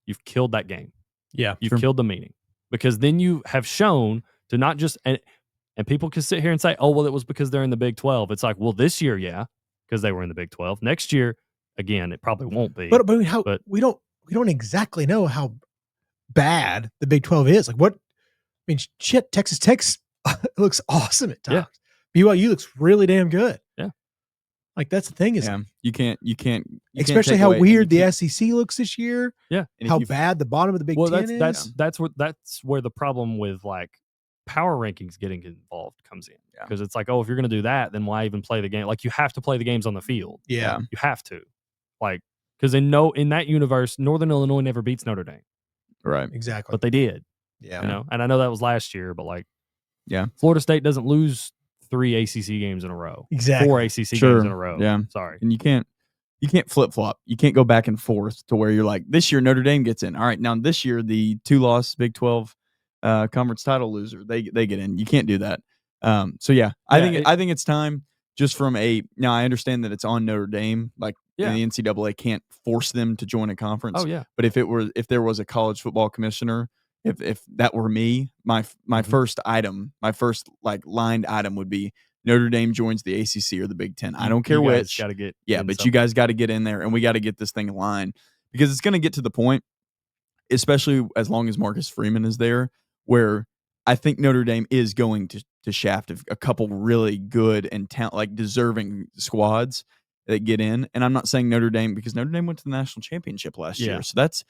You've killed that game. Yeah. You've killed the meaning. Because then you have shown to not just and people can sit here and say, oh, well, it was because they're in the Big 12. It's like, well, this year, because they were in the Big 12. Next year, again, it probably won't be. But we don't exactly know how bad the Big 12 is. Like what? I mean, shit, Texas Tech looks awesome at times. Yeah. BYU looks really damn good. Yeah. Like that's the thing is you can't especially how weird the SEC looks this year. Yeah. How bad the bottom of the Big 10 is. That's where the problem with like power rankings getting involved comes in. Because it's like, oh, if you're going to do that, then why even play the game? Like you have to play the games on the field. Yeah. You have to. Like because in that universe, Northern Illinois never beats Notre Dame. Right. Exactly. But they did. Yeah. You know, and I know that was last year, but like Florida State doesn't lose 3 ACC games in a row. Exactly. 4 ACC games in a row. Yeah. Sorry. And you can't flip-flop. You can't go back and forth to where you're like, this year Notre Dame gets in. All right, now this year the 2-loss Big 12 conference title loser, they get in. You can't do that. I think it's time just from now I understand that it's on Notre Dame, like the NCAA can't force them to join a conference. Oh yeah. But if there was a college football commissioner, if that were me, my first item, my first like lined item would be Notre Dame joins the ACC or the Big 10. I don't care which. Gotta get but you guys got to get in there, and we got to get this thing in line because it's going to get to the point, especially as long as Marcus Freeman is there, where I think Notre Dame is going to shaft a couple really good and deserving squads that get in. And I'm not saying Notre Dame because Notre Dame went to the national championship last year. So that's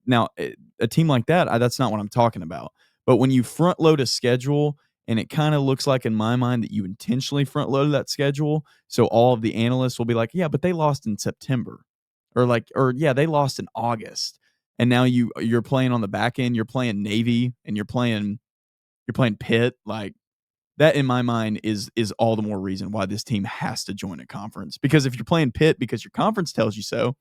now a team like that. That's not what I'm talking about. But when you front load a schedule, and it kind of looks like in my mind that you intentionally front loaded that schedule, so all of the analysts will be like, yeah, but they lost in September, or they lost in August, and now you're playing on the back end. You're playing Navy, and you're playing Pitt. Like that, in my mind, is all the more reason why this team has to join a conference. Because if you're playing Pitt because your conference tells you so,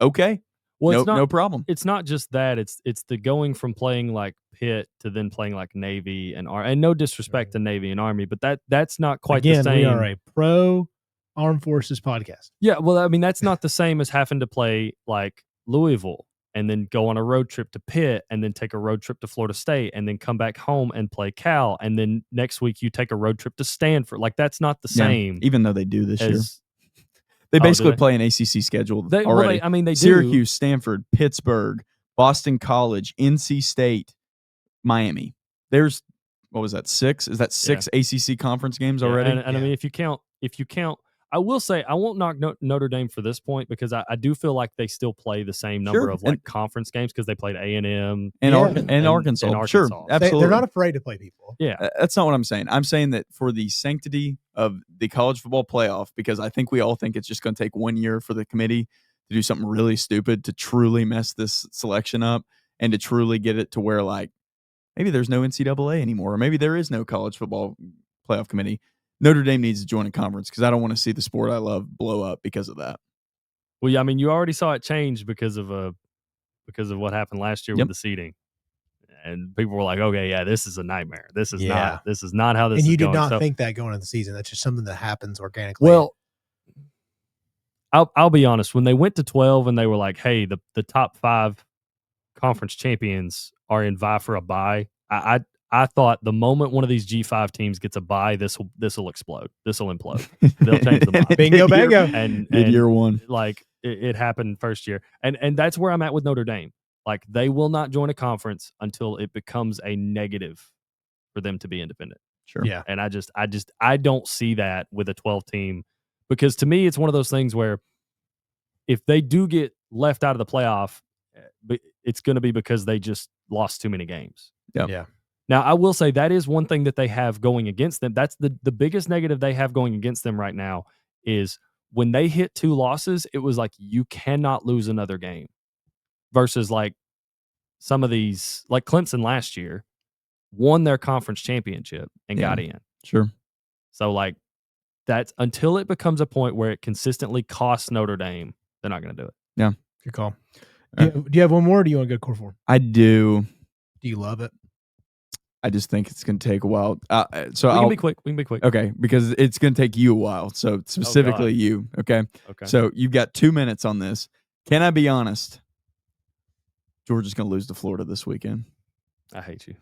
okay. Well, no problem. It's not just that. It's the going from playing like Pitt to then playing like Navy and Army. And no disrespect to Navy and Army, but that's not quite the same. We are a pro Armed Forces podcast. Yeah, well, I mean, that's not the same as having to play like Louisville and then go on a road trip to Pitt and then take a road trip to Florida State and then come back home and play Cal. And then next week you take a road trip to Stanford. Like that's not the same. Even though they do this year. They basically play an ACC schedule already. They Syracuse, Stanford, Pittsburgh, Boston College, NC State, Miami. There's, what was that, 6? Is that 6 ACC conference games already? And I mean, if you count, I will say I won't knock Notre Dame for this point because I do feel like they still play the same number of like conference games because they played A&M and Arkansas. Sure, absolutely. They're not afraid to play people. Yeah, that's not what I'm saying. I'm saying that for the sanctity of the college football playoff, because I think we all think it's just going to take 1 year for the committee to do something really stupid to truly mess this selection up and to truly get it to where like maybe there's no NCAA anymore, or maybe there is no college football playoff committee. Notre Dame needs to join a conference because I don't want to see the sport I love blow up because of that. Well, yeah, I mean, you already saw it change because of what happened last year with the seeding, and people were like, "Okay, yeah, this is a nightmare. This is not how this." And is you did going. not think that going into the season. That's just something that happens organically. Well, I'll be honest. When they went to 12 and they were like, "Hey, the top 5 conference champions are in vie for a bye," I thought the moment one of these G5 teams gets a bye, this will explode. This will implode. They'll change the model. Bingo, bango. And year one, like it happened first year, and that's where I'm at with Notre Dame. Like they will not join a conference until it becomes a negative for them to be independent. Sure. Yeah. And I don't see that with a 12 team, because to me it's one of those things where if they do get left out of the playoff, it's going to be because they just lost too many games. Yep. Yeah. Now, I will say that is one thing that they have going against them. That's the biggest negative they have going against them right now is when they hit 2 losses, it was like you cannot lose another game versus like some of these, like Clemson last year won their conference championship and got in. Sure. So like that's until it becomes a point where it consistently costs Notre Dame, they're not going to do it. Yeah. Good call. Do you have one more, or do you want to go core form? I do. Do you love it? I just think it's going to take a while. So we can be quick. Okay, because it's going to take you a while. So specifically you. Okay. So you've got 2 minutes on this. Can I be honest? Georgia's going to lose to Florida this weekend. I hate you.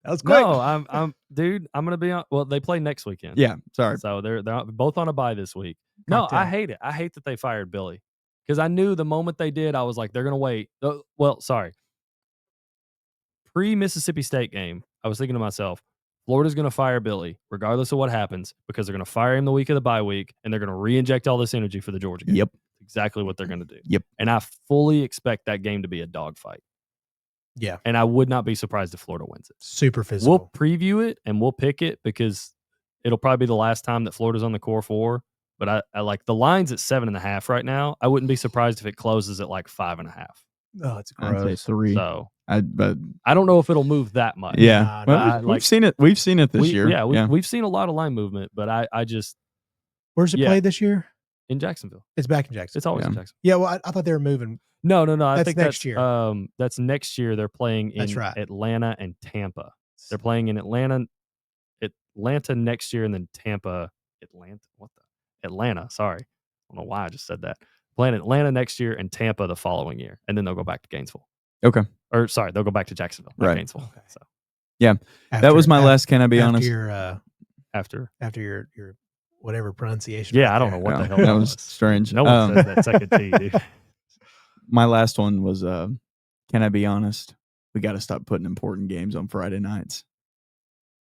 That was quick. No, I'm dude. I'm going to be on. Well, they play next weekend. Yeah. Sorry. So they're both on a bye this week. No, I hate it. I hate that they fired Billy because I knew the moment they did, I was like, they're going to wait. Well, sorry. Pre-Mississippi State game, I was thinking to myself, Florida's going to fire Billy regardless of what happens because they're going to fire him the week of the bye week and they're going to re-inject all this energy for the Georgia game. Yep. Exactly what they're going to do. Yep. And I fully expect that game to be a dogfight. Yeah. And I would not be surprised if Florida wins it. Super physical. We'll preview it and we'll pick it because it'll probably be the last time that Florida's on the core 4. But I like the line's at 7.5 right now. I wouldn't be surprised if it closes at like 5.5. Oh, it's gross. I'd say 3. So but I don't know if it'll move that much. Yeah. We've seen it. We've seen it this year. Yeah, we've seen a lot of line movement, but I just. Where's it played this year? In Jacksonville. It's back in Jacksonville. It's always in Jacksonville. Yeah, well, I thought they were moving. No. I think next year. That's next year. They're playing in Atlanta and Tampa. They're playing in Atlanta next year, and then Tampa. Atlanta. Sorry, I don't know why I just said that. Playing Atlanta next year and Tampa the following year, and then they'll go back to Gainesville. Okay. Or sorry, they'll go back to Jacksonville, not Gainesville. Okay. So. Yeah, that was my last. Can I be honest? After your whatever pronunciation. Yeah, I don't know what the hell that was strange. No one says that second T, dude. My last one was, can I be honest? We got to stop putting important games on Friday nights.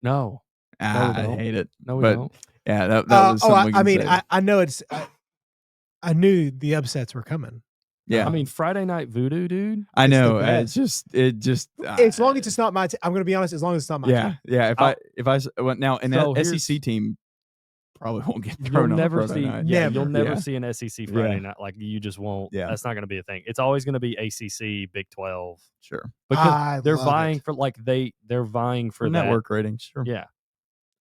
No. I hate it. No, we don't. Yeah, that was something I mean, I know it's. I knew the upsets were coming. Yeah, I mean Friday Night Voodoo, dude. I know. It just. As long as it's not my. I'm going to be honest. As long as it's not my. Yeah, yeah. If I now an SEC team probably won't get thrown on Friday night. Yeah, you'll never see an SEC Friday night. Like you just won't. Yeah, that's not going to be a thing. It's always going to be ACC, Big 12. Sure, because they're vying for they're vying for network ratings. Sure. Yeah.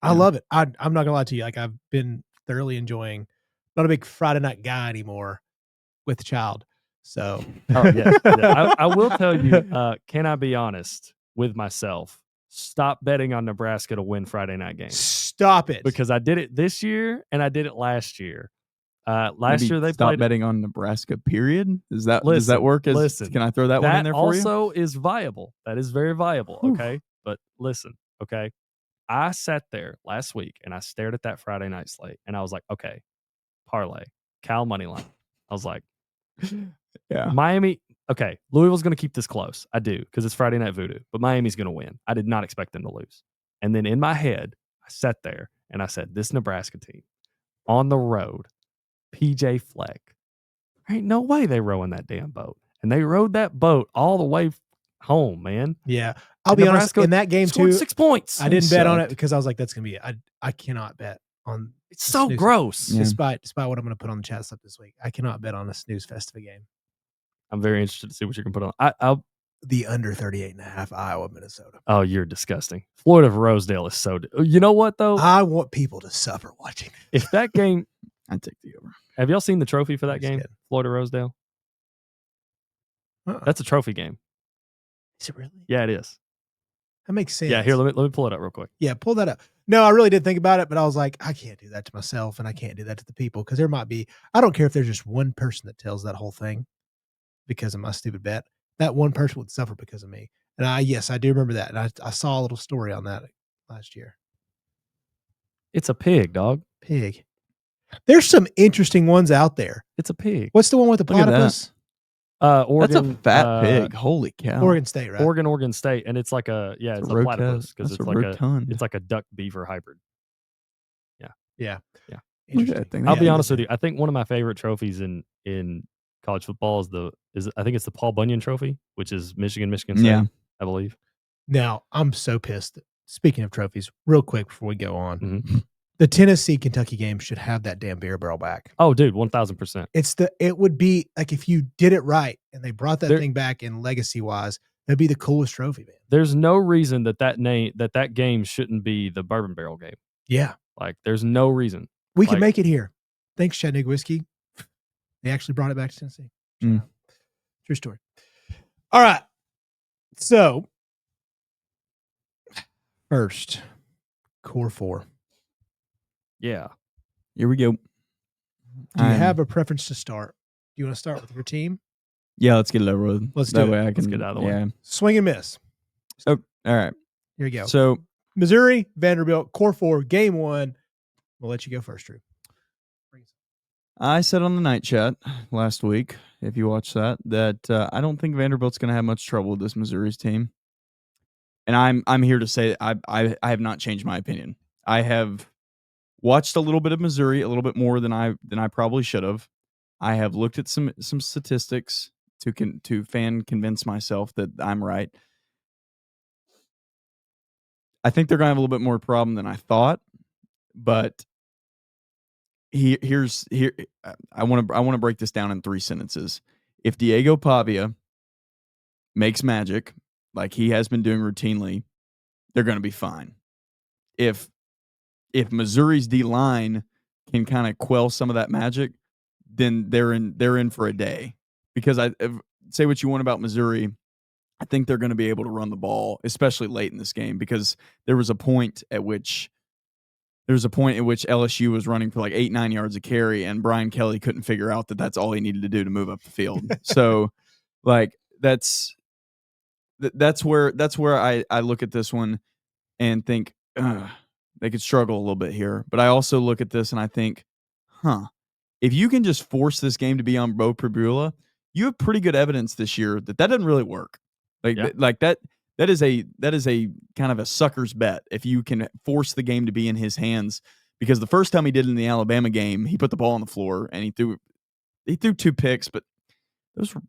I love it. I'm not gonna lie to you. Like I've been thoroughly enjoying. Not a big Friday night guy anymore with the child. So I will tell you. Can I be honest with myself? Stop betting on Nebraska to win Friday night games. Stop it, because I did it this year and I did it last year. Last year they stop played betting on Nebraska. Period. Does that work? Can I throw that one in there for you? That also is viable. That is very viable. Okay, but listen. Okay. I sat there last week and I stared at that Friday night slate and I was like, okay, parlay, Cal money line. I was like, yeah, Miami. Okay, Louisville's going to keep this close. I do because it's Friday Night Voodoo, but Miami's going to win. I did not expect them to lose. And then in my head, I sat there and I said, this Nebraska team on the road, PJ Fleck, ain't no way they rowing that damn boat. And they rowed that boat all the way home, man. Yeah. I'll be honest, in that game too, 6 points. I didn't bet on it because I was like, that's going to be it. I cannot bet on. It's so gross. Yeah. Despite what I'm going to put on the chat stuff this week, I cannot bet on a snooze fest of a game. I'm very interested to see what you can put on. I'll the under 38.5 Iowa, Minnesota. Oh, you're disgusting. Florida Rosedale is so. You know what though? I want people to suffer watching. If that game, I'd take the over. Have y'all seen the trophy for that game? Kidding. Florida Rosedale. That's a trophy game. Is it really? Yeah, it is. That makes sense. Yeah, here, let me pull it up real quick. Yeah, pull that up. No, I really did think about it, but I was like, I can't do that to myself, and I can't do that to the people because there might be. I don't care if there's just one person that tells that whole thing because of my stupid bet. That one person would suffer because of me. And I do remember that, and I saw a little story on that last year. It's a pig, dog. Pig. There's some interesting ones out there. It's a pig. What's the one with the platypus? Oregon, that's a fat pig. Holy cow! Oregon State, right? Oregon State, and it's like it's a platypus because it's like a duck beaver hybrid. Yeah. Interesting. I'll be honest with you. I think one of my favorite trophies in college football is I think it's the Paul Bunyan Trophy, which is Michigan State, I believe. Now I'm so pissed. Speaking of trophies, real quick before we go on, the Tennessee-Kentucky game should have that damn beer barrel back. Oh, dude, 1,000%. It would be like if you did it right and they brought that thing back in legacy-wise, that'd be the coolest trophy, man. There's no reason that game shouldn't be the Bourbon Barrel game. Yeah. Like, there's no reason. We can make it here. Thanks, Chattanooga Whiskey. They actually brought it back to Tennessee. True story. All right. So, first, Core 4. Yeah. Here we go. Do you have a preference to start? Do you want to start with your team? Yeah, let's get it over with. Let's do it. Let's get it out of the way. Swing and miss. Oh, all right. Here we go. So, Missouri, Vanderbilt, Core 4, Game 1. We'll let you go first, Drew. I said on the night chat last week, if you watched that I don't think Vanderbilt's going to have much trouble with this Missouri's team. And I'm here to say I have not changed my opinion. I have watched a little bit of Missouri, a little bit more than I probably should have. I have looked at some statistics to convince myself that I'm right. I think they're going to have a little bit more problem than I thought, but I want to break this down in 3 sentences. If Diego Pavia makes magic like he has been doing routinely, they're going to be fine. If Missouri's D-line can kind of quell some of that magic, then they're in for a day. Because say what you want about Missouri, I think they're going to be able to run the ball, especially late in this game, because there was a point at which LSU was running for like 8-9 yards a carry, and Brian Kelly couldn't figure out that that's all he needed to do to move up the field. So, like that's where I look at this one and think they could struggle a little bit here. But I also look at this and I think, if you can just force this game to be on Bo Pribula, you have pretty good evidence this year that doesn't really work. Like that is a kind of a sucker's bet if you can force the game to be in his hands. Because the first time he did it in the Alabama game, he put the ball on the floor and he threw 2 picks, but those were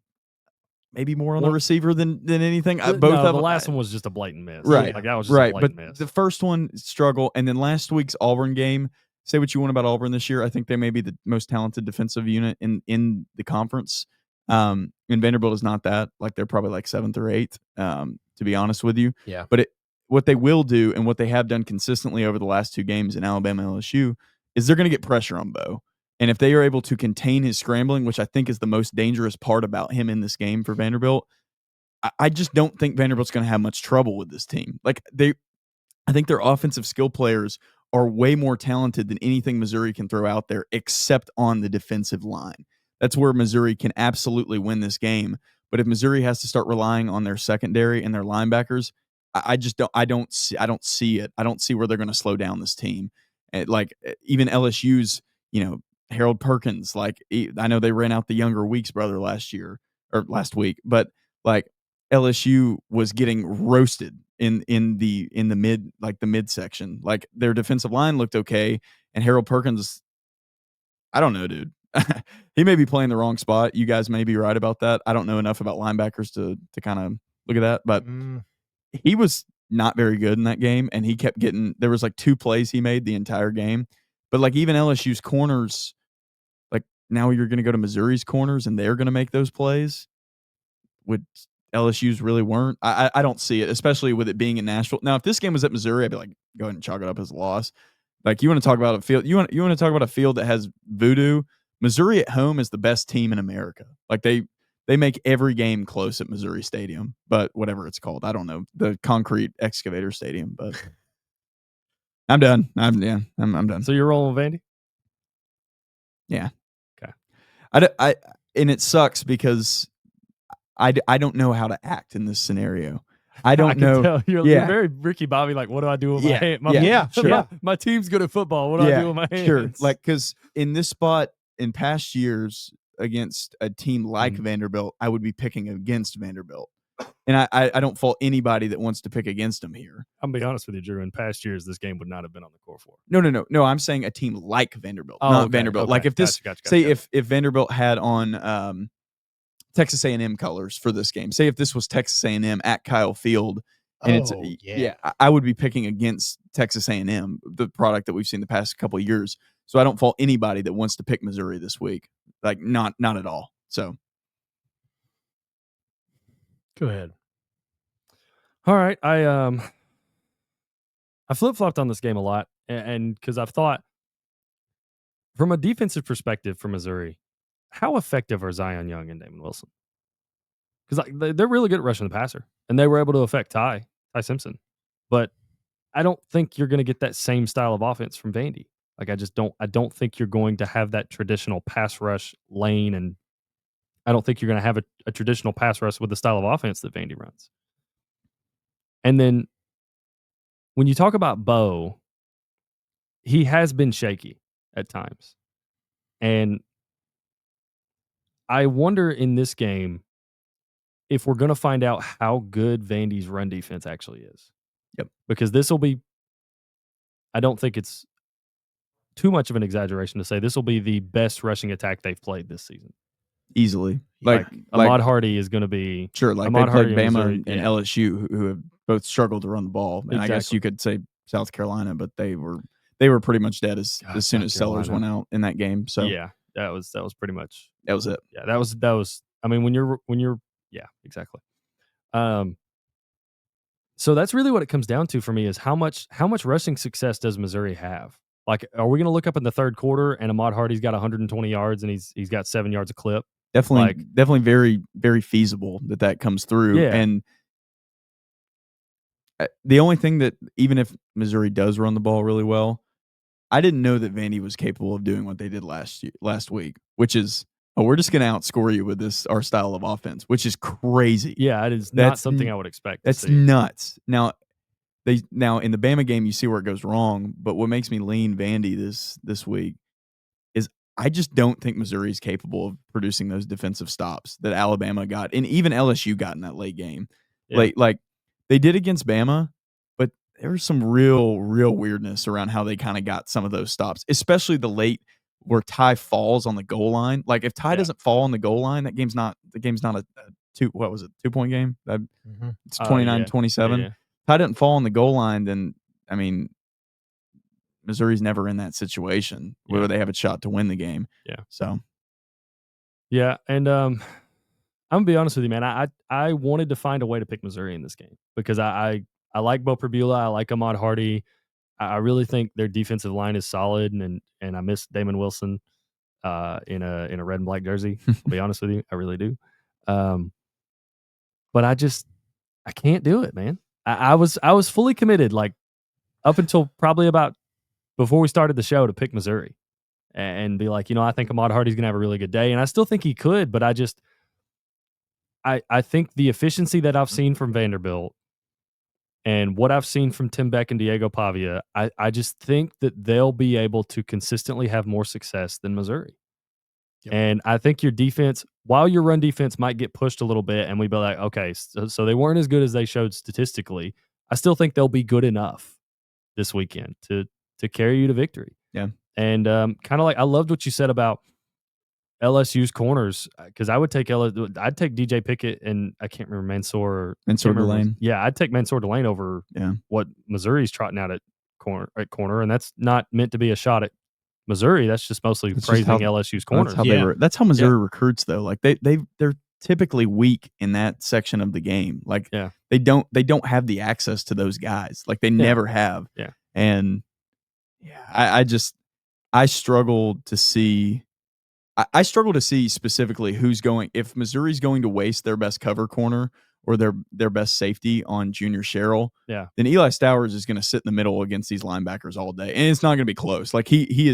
maybe more on the receiver than anything. The last one was just a blatant miss. Right. Like that was just a blatant miss. The first one, struggle. And then last week's Auburn game, say what you want about Auburn this year. I think they may be the most talented defensive unit in the conference. And Vanderbilt is not that. Like they're probably like 7th or 8th, to be honest with you. Yeah. But what they will do and what they have done consistently over the last 2 games in Alabama-LSU is they're going to get pressure on Bo. And if they are able to contain his scrambling, which I think is the most dangerous part about him in this game for Vanderbilt, I just don't think Vanderbilt's going to have much trouble with this team. Like I think their offensive skill players are way more talented than anything Missouri can throw out there, except on the defensive line. That's where Missouri can absolutely win this game. But if Missouri has to start relying on their secondary and their linebackers, I don't see it. I don't see where they're going to slow down this team. Like even LSU's, Harold Perkins. Like I know they ran out the Younger Weeks brother last week, but like LSU was getting roasted in the mid section. Like their defensive line looked okay, and Harold Perkins, I don't know, dude. He may be playing the wrong spot. You guys may be right about that. I don't know enough about linebackers to kind of look at that, but he was not very good in that game, and he kept getting. There was like 2 plays he made the entire game, but like even LSU's corners, like now you're going to go to Missouri's corners, and they're going to make those plays. Would LSU's really weren't? I don't see it, especially with it being in Nashville. Now, if this game was at Missouri, I'd be like, go ahead and chalk it up as a loss. Like you want to talk about a field, you want to talk about a field that has voodoo. Missouri at home is the best team in America. Like they make every game close at Missouri Stadium, but whatever it's called, I don't know, the concrete excavator stadium. But I'm done. I'm done. So you're rolling with Vandy? Yeah. Okay. And it sucks because I don't know how to act in this scenario. I don't know. Tell. You're very Ricky Bobby. Like, what do I do with my hand? Sure. My team's good at football. What do I do with my hands? Sure. Like, because in this spot in past years against a team like Vanderbilt, I would be picking against Vanderbilt. And I don't fault anybody that wants to pick against them here. I'm gonna be honest with you, Drew. In past years, this game would not have been on the core for. No. I'm saying a team like Vanderbilt, not Vanderbilt. Okay. Like if this, gotcha. say if Vanderbilt had on Texas A&M colors for this game. Say if this was Texas A&M at Kyle Field, and I would be picking against Texas A&M, the product that we've seen the past couple of years. So I don't fault anybody that wants to pick Missouri this week. Like not at all. So go ahead. All right, I flip-flopped on this game a lot, and because I've thought from a defensive perspective for Missouri, how effective are Zion Young and Damon Wilson? Because they're really good at rushing the passer, and they were able to affect Ty Simpson. But I don't think you're going to get that same style of offense from Vandy. Like I don't think you're going to have that traditional pass rush lane, and I don't think you're going to have a traditional pass rush with the style of offense that Vandy runs. And then when you talk about Bo, he has been shaky at times. And I wonder in this game if we're going to find out how good Vandy's run defense actually is. Yep. Because this will be, I don't think it's too much of an exaggeration to say this will be the best rushing attack they've played this season. Easily. Like Ahmad Hardy is going to be. Sure, like Ahmad they played Hardy Bama Missouri, and LSU, who have both struggled to run the ball. And I guess you could say South Carolina, but they were pretty much dead as soon as Sellers went out in that game. So yeah, that was pretty much that was it. Yeah, that was. I mean, when you're yeah, exactly. So that's really what it comes down to for me is how much rushing success does Missouri have? Like, are we going to look up in the third quarter and Ahmad Hardy's got 120 yards and he's got 7 yards a clip? Definitely very, very feasible that comes through. Yeah. And the only thing that, even if Missouri does run the ball really well, I didn't know that Vandy was capable of doing what they did last week, which is, we're just going to outscore you with our style of offense, which is crazy. Yeah, it is not something I would expect. That's nuts. Now in the Bama game, you see where it goes wrong, but what makes me lean Vandy this week is I just don't think Missouri is capable of producing those defensive stops that Alabama got, and even LSU got in that late game. Yeah. Like they did against Bama, but there was some real weirdness around how they kind of got some of those stops, especially the late where Ty falls on the goal line. Like if Ty doesn't fall on the goal line, the game's not a 2-point game. It's 29-27. Yeah. Ty didn't fall on the goal line, then I mean Missouri's never in that situation where they have a shot to win the game. Yeah. So yeah, and I'm gonna be honest with you, man. I wanted to find a way to pick Missouri in this game because I like Bo Perbula, I like Ahmad Hardy. I really think their defensive line is solid, and I miss Damon Wilson in a red and black jersey. I'll be honest with you, I really do. But I can't do it, man. I was fully committed, like up until probably about before we started the show, to pick Missouri and be like, I think Ahmad Hardy's gonna have a really good day, and I still think he could, but I think the efficiency that I've seen from Vanderbilt and what I've seen from Tim Beck and Diego Pavia, I just think that they'll be able to consistently have more success than Missouri. Yep. And I think your defense, while your run defense might get pushed a little bit, and we'd be like, okay, so they weren't as good as they showed statistically, I still think they'll be good enough this weekend to carry you to victory. Yeah. And kind of like, I loved what you said about LSU's corners, because I'd take DJ Pickett and I can't remember Mansour Delane. Yeah, I'd take Mansour Delane over what Missouri's trotting out at corner, and that's not meant to be a shot at Missouri. That's just mostly praising LSU's corners. That's how Missouri recruits, though. Like they're typically weak in that section of the game. Like they don't have the access to those guys. Like they never have. Yeah, and I struggle to see. I struggle to see specifically who's going, if Missouri's going to waste their best cover corner or their best safety on Junior Sherrill, then Eli Stowers is going to sit in the middle against these linebackers all day, and it's not going to be close. Like he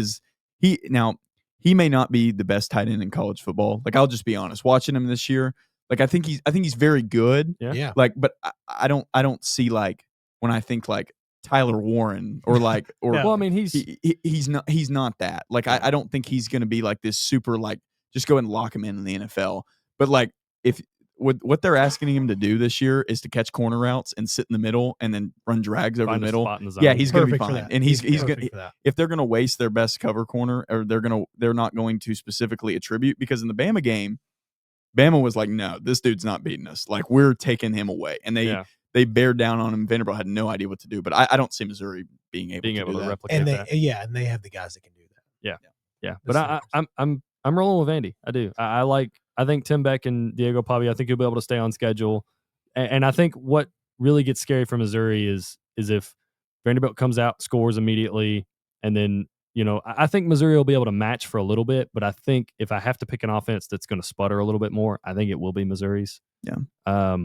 may not be the best tight end in college football. Like I'll just be honest, watching him this year, like I think he's very good. Yeah. Like, but I don't see like when I think like Tyler Warren or well, I mean he's not that. Like I don't think he's going to be like this super like just go and lock him in the NFL. But like if what they're asking him to do this year is to catch corner routes and sit in the middle and then run drags over the middle. Yeah, he's going to be fine. And he's going to, if they're going to waste their best cover corner, or they're not going to specifically attribute, because in the Bama game, Bama was like, no, this dude's not beating us. Like we're taking him away. And they bared down on him. Vanderbilt had no idea what to do, but I don't see Missouri being able to replicate that. And they have the guys that can do that. Yeah. But I'm rolling with Vandy. I do. I think Tim Beck and Diego Pavia, I think he'll be able to stay on schedule. And I think what really gets scary for Missouri is if Vanderbilt comes out, scores immediately, and then, I think Missouri will be able to match for a little bit, but I think if I have to pick an offense that's going to sputter a little bit more, I think it will be Missouri's. Yeah.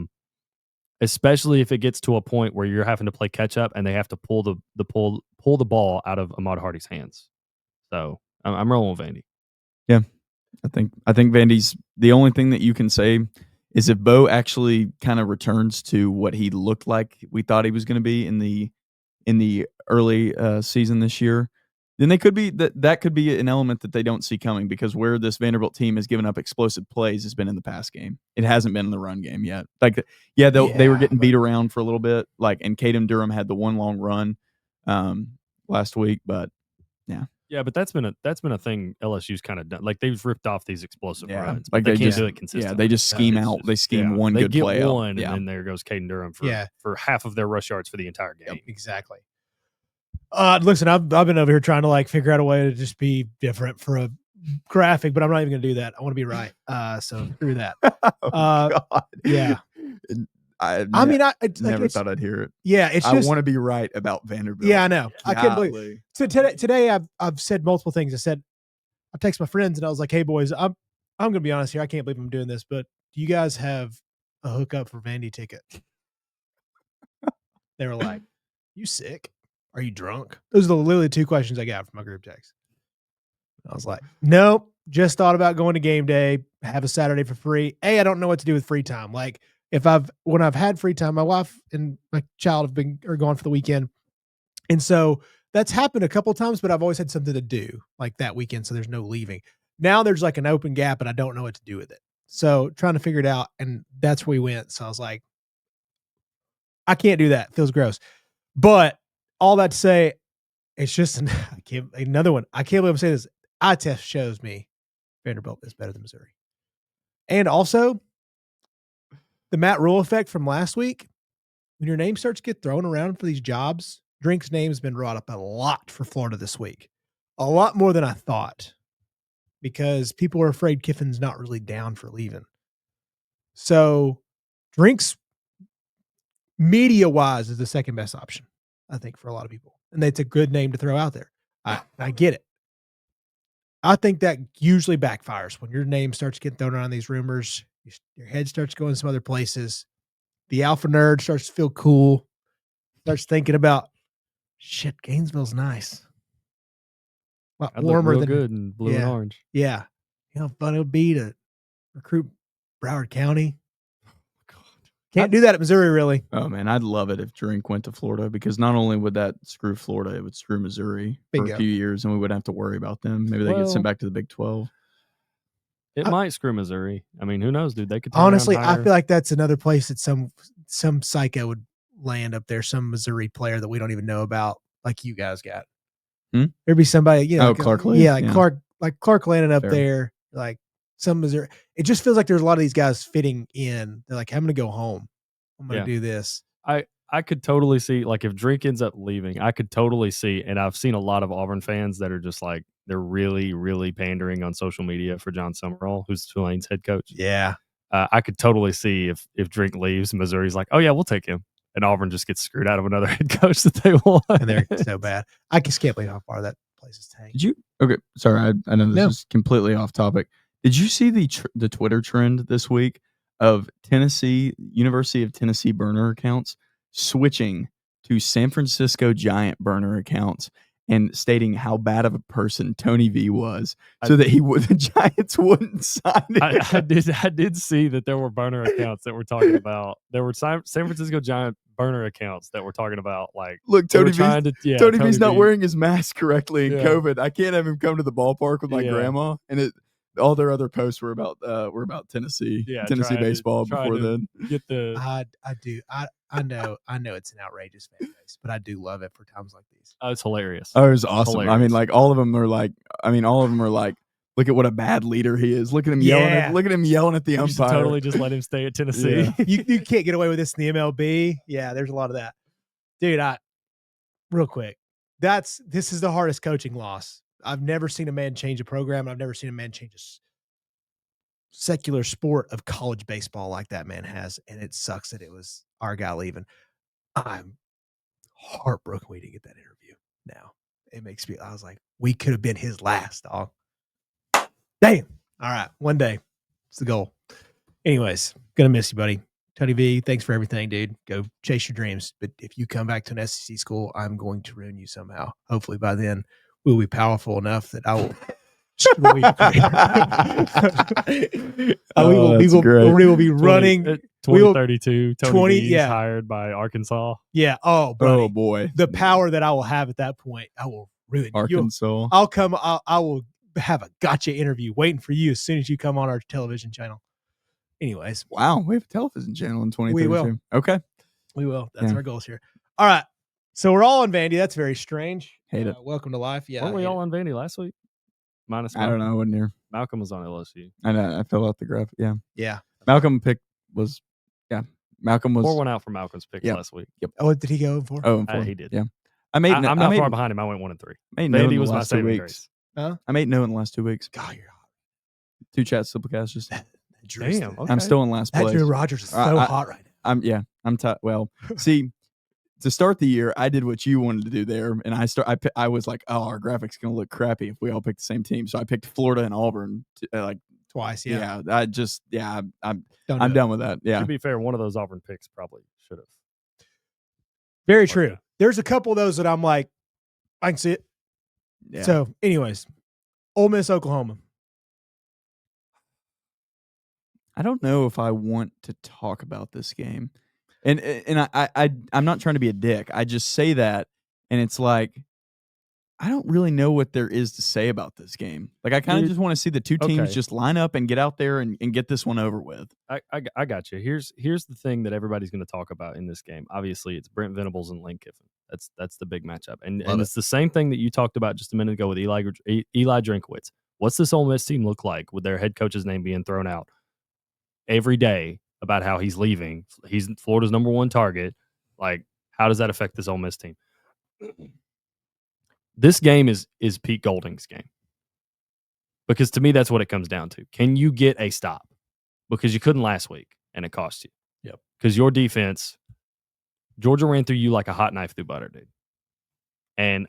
Especially if it gets to a point where you're having to play catch up and they have to pull the ball out of Ahmad Hardy's hands. So I'm rolling with Vandy. Yeah. I think Vandy's, the only thing that you can say is if Bo actually kind of returns to what he looked like we thought he was going to be in the early season this year, then they could be that could be an element that they don't see coming, because where this Vanderbilt team has given up explosive plays has been in the pass game. It hasn't been in the run game yet. Like they were getting beat around for a little bit, like, and Caden Durham had the one long run last week, but yeah. Yeah, but that's been a thing LSU's kind of done. Like they've ripped off these explosive runs, like they can't do it consistently. Yeah, they just scheme out. They scheme one good play out. And then there goes Caden Durham for half of their rush yards for the entire game. Yep, exactly. Listen, I've been over here trying to like figure out a way to just be different for a graphic, but I'm not even going to do that. I want to be right. So screw that. God. Yeah. I never thought I'd hear it. Yeah, it's just, I want to be right about Vanderbilt. Yeah, I know. I can't believe it. So today I've said multiple things. I text my friends and I was like, "Hey boys, I'm going to be honest here. I can't believe I'm doing this, but do you guys have a hookup for Vandy ticket?" They were like, "You sick? Are you drunk?" Those are literally two questions I got from my group text. I was like, "Nope. Just thought about going to game day, have a Saturday for free. I don't know what to do with free time. Like, when I've had free time, my wife and my child are gone for the weekend. And so that's happened a couple of times, but I've always had something to do like that weekend. So there's no leaving. Now there's like an open gap and I don't know what to do with it. So trying to figure it out. And that's where we went. So I was like, I can't do that. It feels gross. But all that to say, it's just another one. I can't believe I'm saying this. Eye test shows me Vanderbilt is better than Missouri. And also, the Matt Rule effect from last week, when your name starts to get thrown around for these jobs, Drink's name has been brought up a lot for Florida this week. A lot more than I thought, because people are afraid Kiffin's not really down for leaving. So Drink's, media-wise, is the second best option, I think, for a lot of people. And it's a good name to throw out there. I get it. I think that usually backfires when your name starts getting thrown around these rumors. Your head starts going some other places. The alpha nerd starts to feel cool. Starts thinking about, shit, Gainesville's nice. A lot warmer than good in blue and orange. Yeah. You know how fun it would be to recruit Broward County. Can't do that at Missouri, really. Oh, man, I'd love it if Drink went to Florida, because not only would that screw Florida, it would screw Missouri for a few years, and we wouldn't have to worry about them. Maybe they get sent back to the Big 12. It might screw Missouri. I mean, who knows, dude? They could honestly. I feel like that's another place that some psycho would land up there. Some Missouri player that we don't even know about, like you guys got. There'd be somebody, Clark. Clark landed up there, like some Missouri. It just feels like there's a lot of these guys fitting in. They're like, I'm going to go home. I'm going to do this. I could totally see, like, if Drink ends up leaving, I could totally see, and I've seen a lot of Auburn fans that are just like, they're really, really pandering on social media for John Summerall, who's Tulane's head coach. Yeah. I could totally see if Drink leaves, Missouri's like, oh, yeah, we'll take him. And Auburn just gets screwed out of another head coach that they want. And they're so bad. I just can't believe how far that place is tanked. Did you? Okay, sorry. I know this is completely off topic. Did you see the Twitter trend this week of University of Tennessee burner accounts switching to San Francisco Giant burner accounts and stating how bad of a person Tony V was, so that the Giants wouldn't sign it. I did see that there were burner accounts that were talking about. There were San Francisco Giant burner accounts that were talking about, like, look, Tony V's not wearing his mask correctly in COVID. I can't have him come to the ballpark with my grandma. And all their other posts were about Tennessee baseball before then. Get the I know it's an outrageous fan base, but I do love it for times like these. Oh, it's hilarious. Oh, it was awesome. Hilarious. I mean, like all of them are like, look at what a bad leader he is. Look at him yelling. Look at him yelling at the umpire. Totally just let him stay at Tennessee. Yeah. you can't get away with this in the MLB. Yeah, there's a lot of that, dude. Real quick, this is the hardest coaching loss. I've never seen a man change a program. I've never seen a man change a secular sport of college baseball like that man has, and it sucks that it was our guy leaving. I'm heartbroken we didn't get that interview. Now it makes me. I was like, we could have been his last dog. Damn. All right, one day, it's the goal. Anyways, gonna miss you, buddy. Tony V, thanks for everything, dude. Go chase your dreams. But if you come back to an SEC school, I'm going to ruin you somehow. Hopefully, by then, we'll be powerful enough that I will. We will be running 2032. Tony V hired by Arkansas. Yeah. Oh, buddy. Oh boy. The power that I will have at that point, I will ruin Arkansas. I'll come. I will have a gotcha interview waiting for you as soon as you come on our television channel. Anyways, wow, we have a television channel in 2032. We will. Okay, we will. That's our goals here. All right. So we're all on Vandy. That's very strange. Hate it. Welcome to life. Yeah. Weren't we all on Vandy last week? Minus Malcolm. I don't know. I wasn't here. Malcolm was on LSU. I know. I filled out the graph. Yeah. Yeah. Malcolm was 4-1 out for Malcolm's picks last week. Yep. Oh, did he go 4? Oh, 4. He did. Yeah. I'm not far behind him. I went 1-3. Vandy was my saving grace. Huh? I'm 8-0 in the last 2 weeks. God, you're hot. 2 Chat Simplecast. Just damn. Okay. I'm still in last place. Drew Rogers is so hot right now. I'm well. See, to start the year, I did what you wanted to do there, and I was like, oh, our graphics gonna look crappy if we all pick the same team. So I picked Florida and Auburn twice. Yeah. I'm done with that. Yeah. To be fair, one of those Auburn picks probably should have. Very true. There's a couple of those that I'm like, I can see it. Yeah. So, anyways, Ole Miss, Oklahoma. I don't know if I want to talk about this game. And I'm not trying to be a dick. I just say that, and it's like, I don't really know what there is to say about this game. Like, I kind of just want to see the two teams just line up and get out there and get this one over with. I got you. Here's the thing that everybody's going to talk about in this game. Obviously, it's Brent Venables and Lane Kiffin. That's the big matchup. And it's the same thing that you talked about just a minute ago with Eli Drinkwitz. What's this Ole Miss team look like with their head coach's name being thrown out every day about how he's leaving? He's Florida's number one target. Like, how does that affect this Ole Miss team? This game is Pete Golding's game. Because to me, that's what it comes down to. Can you get a stop? Because you couldn't last week, and it cost you. Yep. Because your defense, Georgia ran through you like a hot knife through butter, dude. And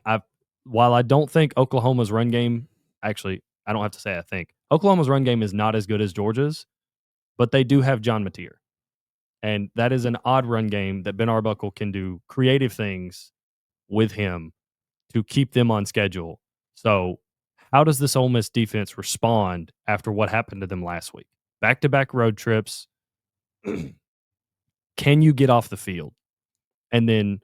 while I don't think Oklahoma's run game, actually, I don't have to say I think. Oklahoma's run game is not as good as Georgia's, but they do have John Mateer. And that is an odd run game that Ben Arbuckle can do creative things with him to keep them on schedule. So how does this Ole Miss defense respond after what happened to them last week? Back-to-back road trips. Can you get off the field? And then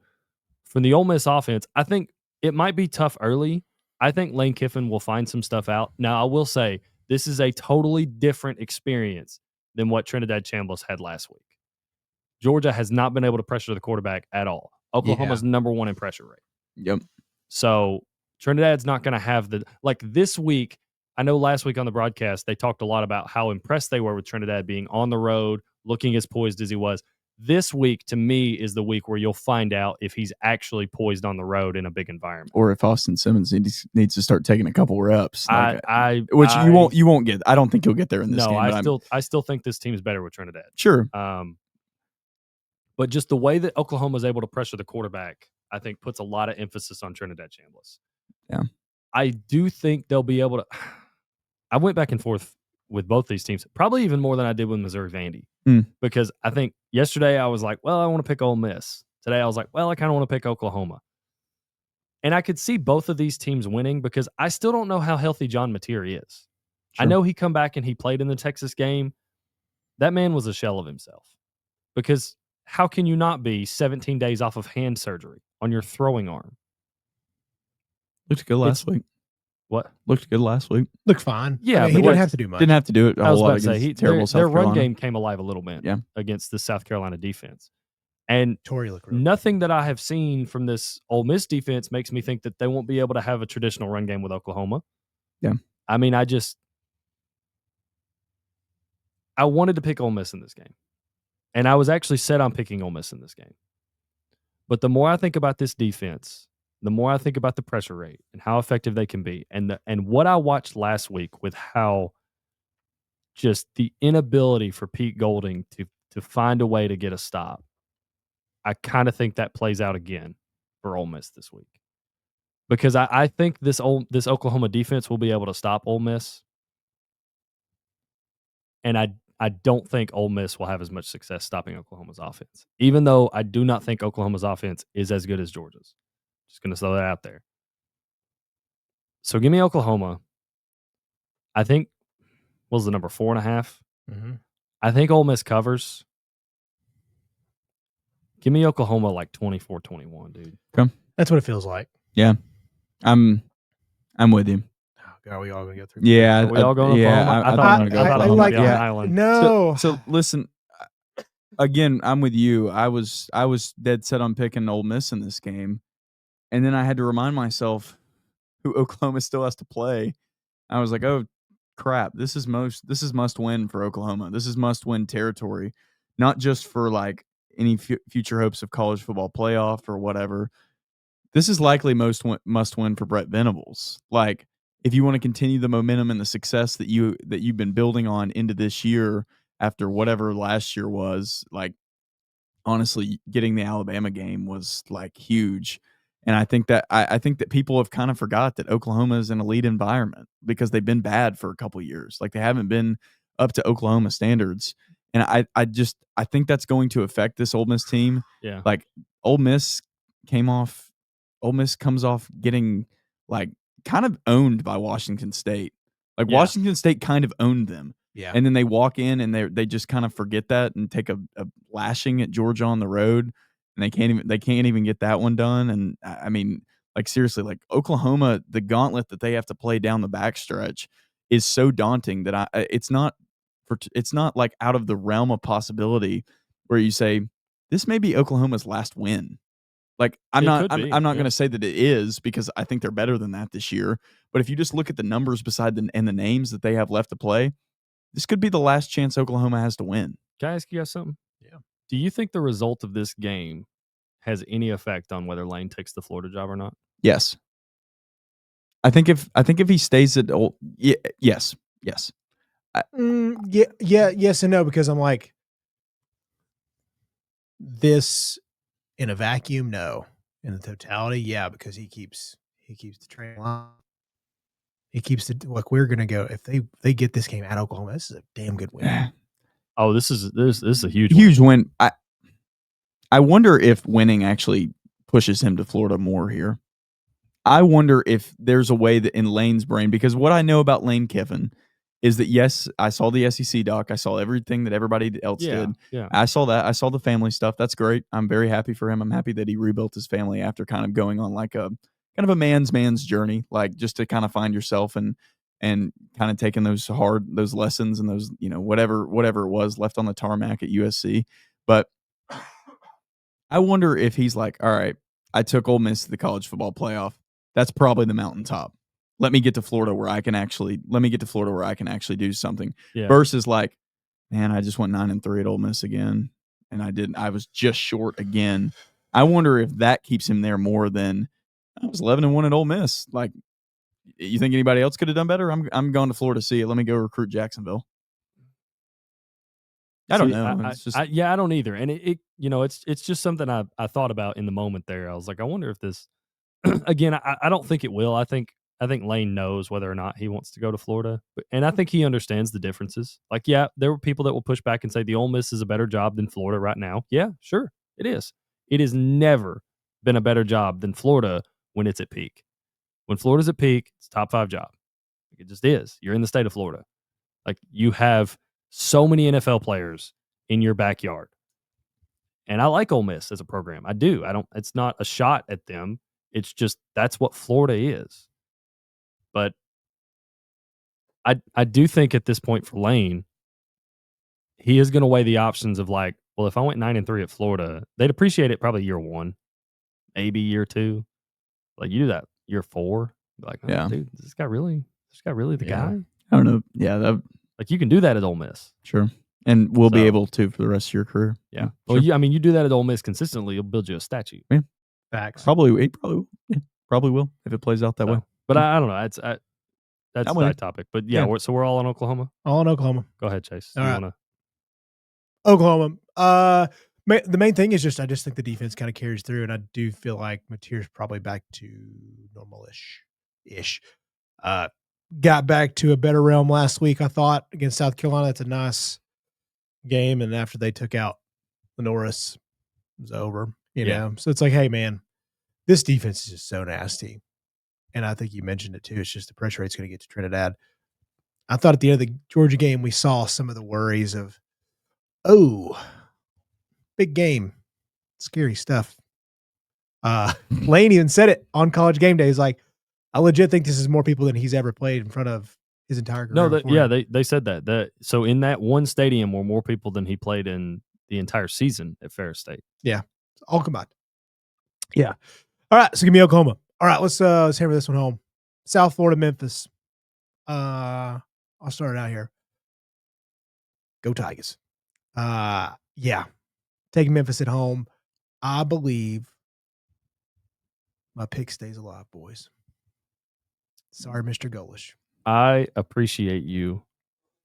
from the Ole Miss offense, I think it might be tough early. I think Lane Kiffin will find some stuff out. Now, I will say this is a totally different experience than what Trinidad Chambliss had last week. Georgia has not been able to pressure the quarterback at all. Oklahoma's number one in pressure rate. Yep. So Trinidad's not going to have this week. I know last week on the broadcast, they talked a lot about how impressed they were with Trinidad being on the road, looking as poised as he was. This week, to me, is the week where you'll find out if he's actually poised on the road in a big environment, or if Austin Simmons needs to start taking a couple reps. You won't get. I don't think he'll get there in this game. I still think this team is better with Trinidad. Sure. But just the way that Oklahoma is able to pressure the quarterback, I think puts a lot of emphasis on Trinidad Chambliss. Yeah. I do think they'll be able to. I went back and forth with both these teams, probably even more than I did with Missouri-Vandy. Because I think yesterday I was like, well, I want to pick Ole Miss. Today I was like, well, I kind of want to pick Oklahoma. And I could see both of these teams winning because I still don't know how healthy John Mateer is. Sure. I know he come back and he played in the Texas game. That man was a shell of himself. Because how can you not be 17 days off of hand surgery on your throwing arm? Looked good last week. What? Looked good last week. Looked fine. Yeah, he didn't have to do much. Didn't have to do it. I was about to say, terrible their run game came alive a little bit against the South Carolina defense. And nothing that I have seen from this Ole Miss defense makes me think that they won't be able to have a traditional run game with Oklahoma. Yeah. I mean, I wanted to pick Ole Miss in this game. And I was actually set on picking Ole Miss in this game. But the more I think about this defense, the more I think about the pressure rate and how effective they can be, and what I watched last week with how just the inability for Pete Golding to find a way to get a stop, I kind of think that plays out again for Ole Miss this week. Because I think this Oklahoma defense will be able to stop Ole Miss, and I don't think Ole Miss will have as much success stopping Oklahoma's offense, even though I do not think Oklahoma's offense is as good as Georgia's. Just going to throw that out there. So give me Oklahoma. I think, what was the number, 4.5? Mm-hmm. I think Ole Miss covers. Give me Oklahoma like 24-21, dude. Okay. That's what it feels like. Yeah. I'm with you. Oh, are we all going to go through? Yeah. Are we all going to Oklahoma? I thought we were going to be on an island. No. So listen, again, I'm with you. I was dead set on picking Ole Miss in this game. And then I had to remind myself who Oklahoma still has to play. I was like, oh, crap. This is must win for Oklahoma. This is must win territory, not just for like any future hopes of college football playoff or whatever. This is likely must win for Brett Venables. Like, if you want to continue the momentum and the success that you've been building on into this year after whatever last year was, like, honestly, getting the Alabama game was like huge. And I think that people have kind of forgot that Oklahoma is an elite environment because they've been bad for a couple of years. Like, they haven't been up to Oklahoma standards. And I think that's going to affect this Ole Miss team. Yeah. Like, Ole Miss comes off getting like kind of owned by Washington State. Like, Washington State kind of owned them. Yeah. And then they walk in and they just kind of forget that and take a lashing at Georgia on the road. And they can't even get that one done. And I mean, like, seriously, like, Oklahoma, the gauntlet that they have to play down the backstretch is so daunting that it's not like out of the realm of possibility where you say this may be Oklahoma's last win. Like, I'm not going to say that it is, because I think they're better than that this year. But if you just look at the numbers and the names that they have left to play, this could be the last chance Oklahoma has to win. Can I ask you guys something? Yeah. Do you think the result of this game has any effect on whether Lane takes the Florida job or not? Yes. I think if he stays at yes. Yes and no, because I'm like, this in a vacuum, no. In the totality, yeah, because he keeps the train line. He keeps the, like, we're gonna go, if they get this game at Oklahoma, this is a damn good win. Oh, this is a huge win. I wonder if winning actually pushes him to Florida more here. I wonder if there's a way that in Lane's brain, because what I know about Lane Kiffin is that, yes, I saw the SEC doc. I saw everything that everybody else did. Yeah. I saw that. I saw the family stuff. That's great. I'm very happy for him. I'm happy that he rebuilt his family after kind of going on like a kind of a man's journey, like just to kind of find yourself and kind of taking those lessons and those, whatever it was left on the tarmac at USC. But I wonder if he's like, all right, I took Ole Miss to the college football playoff. That's probably the mountaintop. Let me get to Florida where I can actually do something. Yeah. Versus like, man, I just went 9-3 at Ole Miss again, and I was just short again. I wonder if that keeps him there more than I was 11-1 at Ole Miss. Like, you think anybody else could have done better? I'm going to Florida to see it. Let me go recruit Jacksonville. I don't know. I don't either. And it's just something I thought about in the moment there. I was like, I wonder if this, again, I don't think it will. I think think Lane knows whether or not he wants to go to Florida, and I think he understands the differences. Like, yeah, there were people that will push back and say the Ole Miss is a better job than Florida right now. Yeah, sure, it is. It has never been a better job than Florida when it's at peak. When Florida's at peak, it's a top 5 job. It just is. You're in the state of Florida. Like, you have so many NFL players in your backyard. And I like Ole Miss as a program. I do. It's not a shot at them. It's just that's what Florida is. But I do think at this point for Lane, he is going to weigh the options of like, well, if I went 9-3 at Florida, they'd appreciate it probably year 1, maybe year 2. Like, you do that year 4, like, oh, yeah, dude, is this guy really the guy? I don't know. Yeah, like you can do that at Ole Miss. Sure. And we'll be able to for the rest of your career. Yeah. Well, sure. you do that at Ole Miss consistently, you'll build you a statue. Yeah. Facts. Probably will if it plays out that way. But I don't know. That's that topic. But yeah, we're all in Oklahoma. All in Oklahoma. Go ahead, Chase. All right. Oklahoma. The main thing is I just think the defense kind of carries through, and I do feel like Mateer's probably back to normal-ish. Got back to a better realm last week, I thought, against South Carolina. That's a nice game, and after they took out the Norris, it was over. You know, so it's like, hey, man, this defense is just so nasty. And I think you mentioned it too. It's just the pressure rate's going to get to Trinidad. I thought at the end of the Georgia game, we saw some of the worries of, big game, scary stuff. Lane even said it on College Game Day. He's like, I legit think this is more people than he's ever played in front of his entire career. No, they said that. So in that one stadium were more people than he played in the entire season at Ferris State. Yeah, all combined. Yeah. All right, so give me Oklahoma. All right, let's hammer this one home. South Florida, Memphis. I'll start it out here. Go Tigers. Yeah. Taking Memphis at home. I believe my pick stays alive, boys. Sorry, Mr. Golish. I appreciate you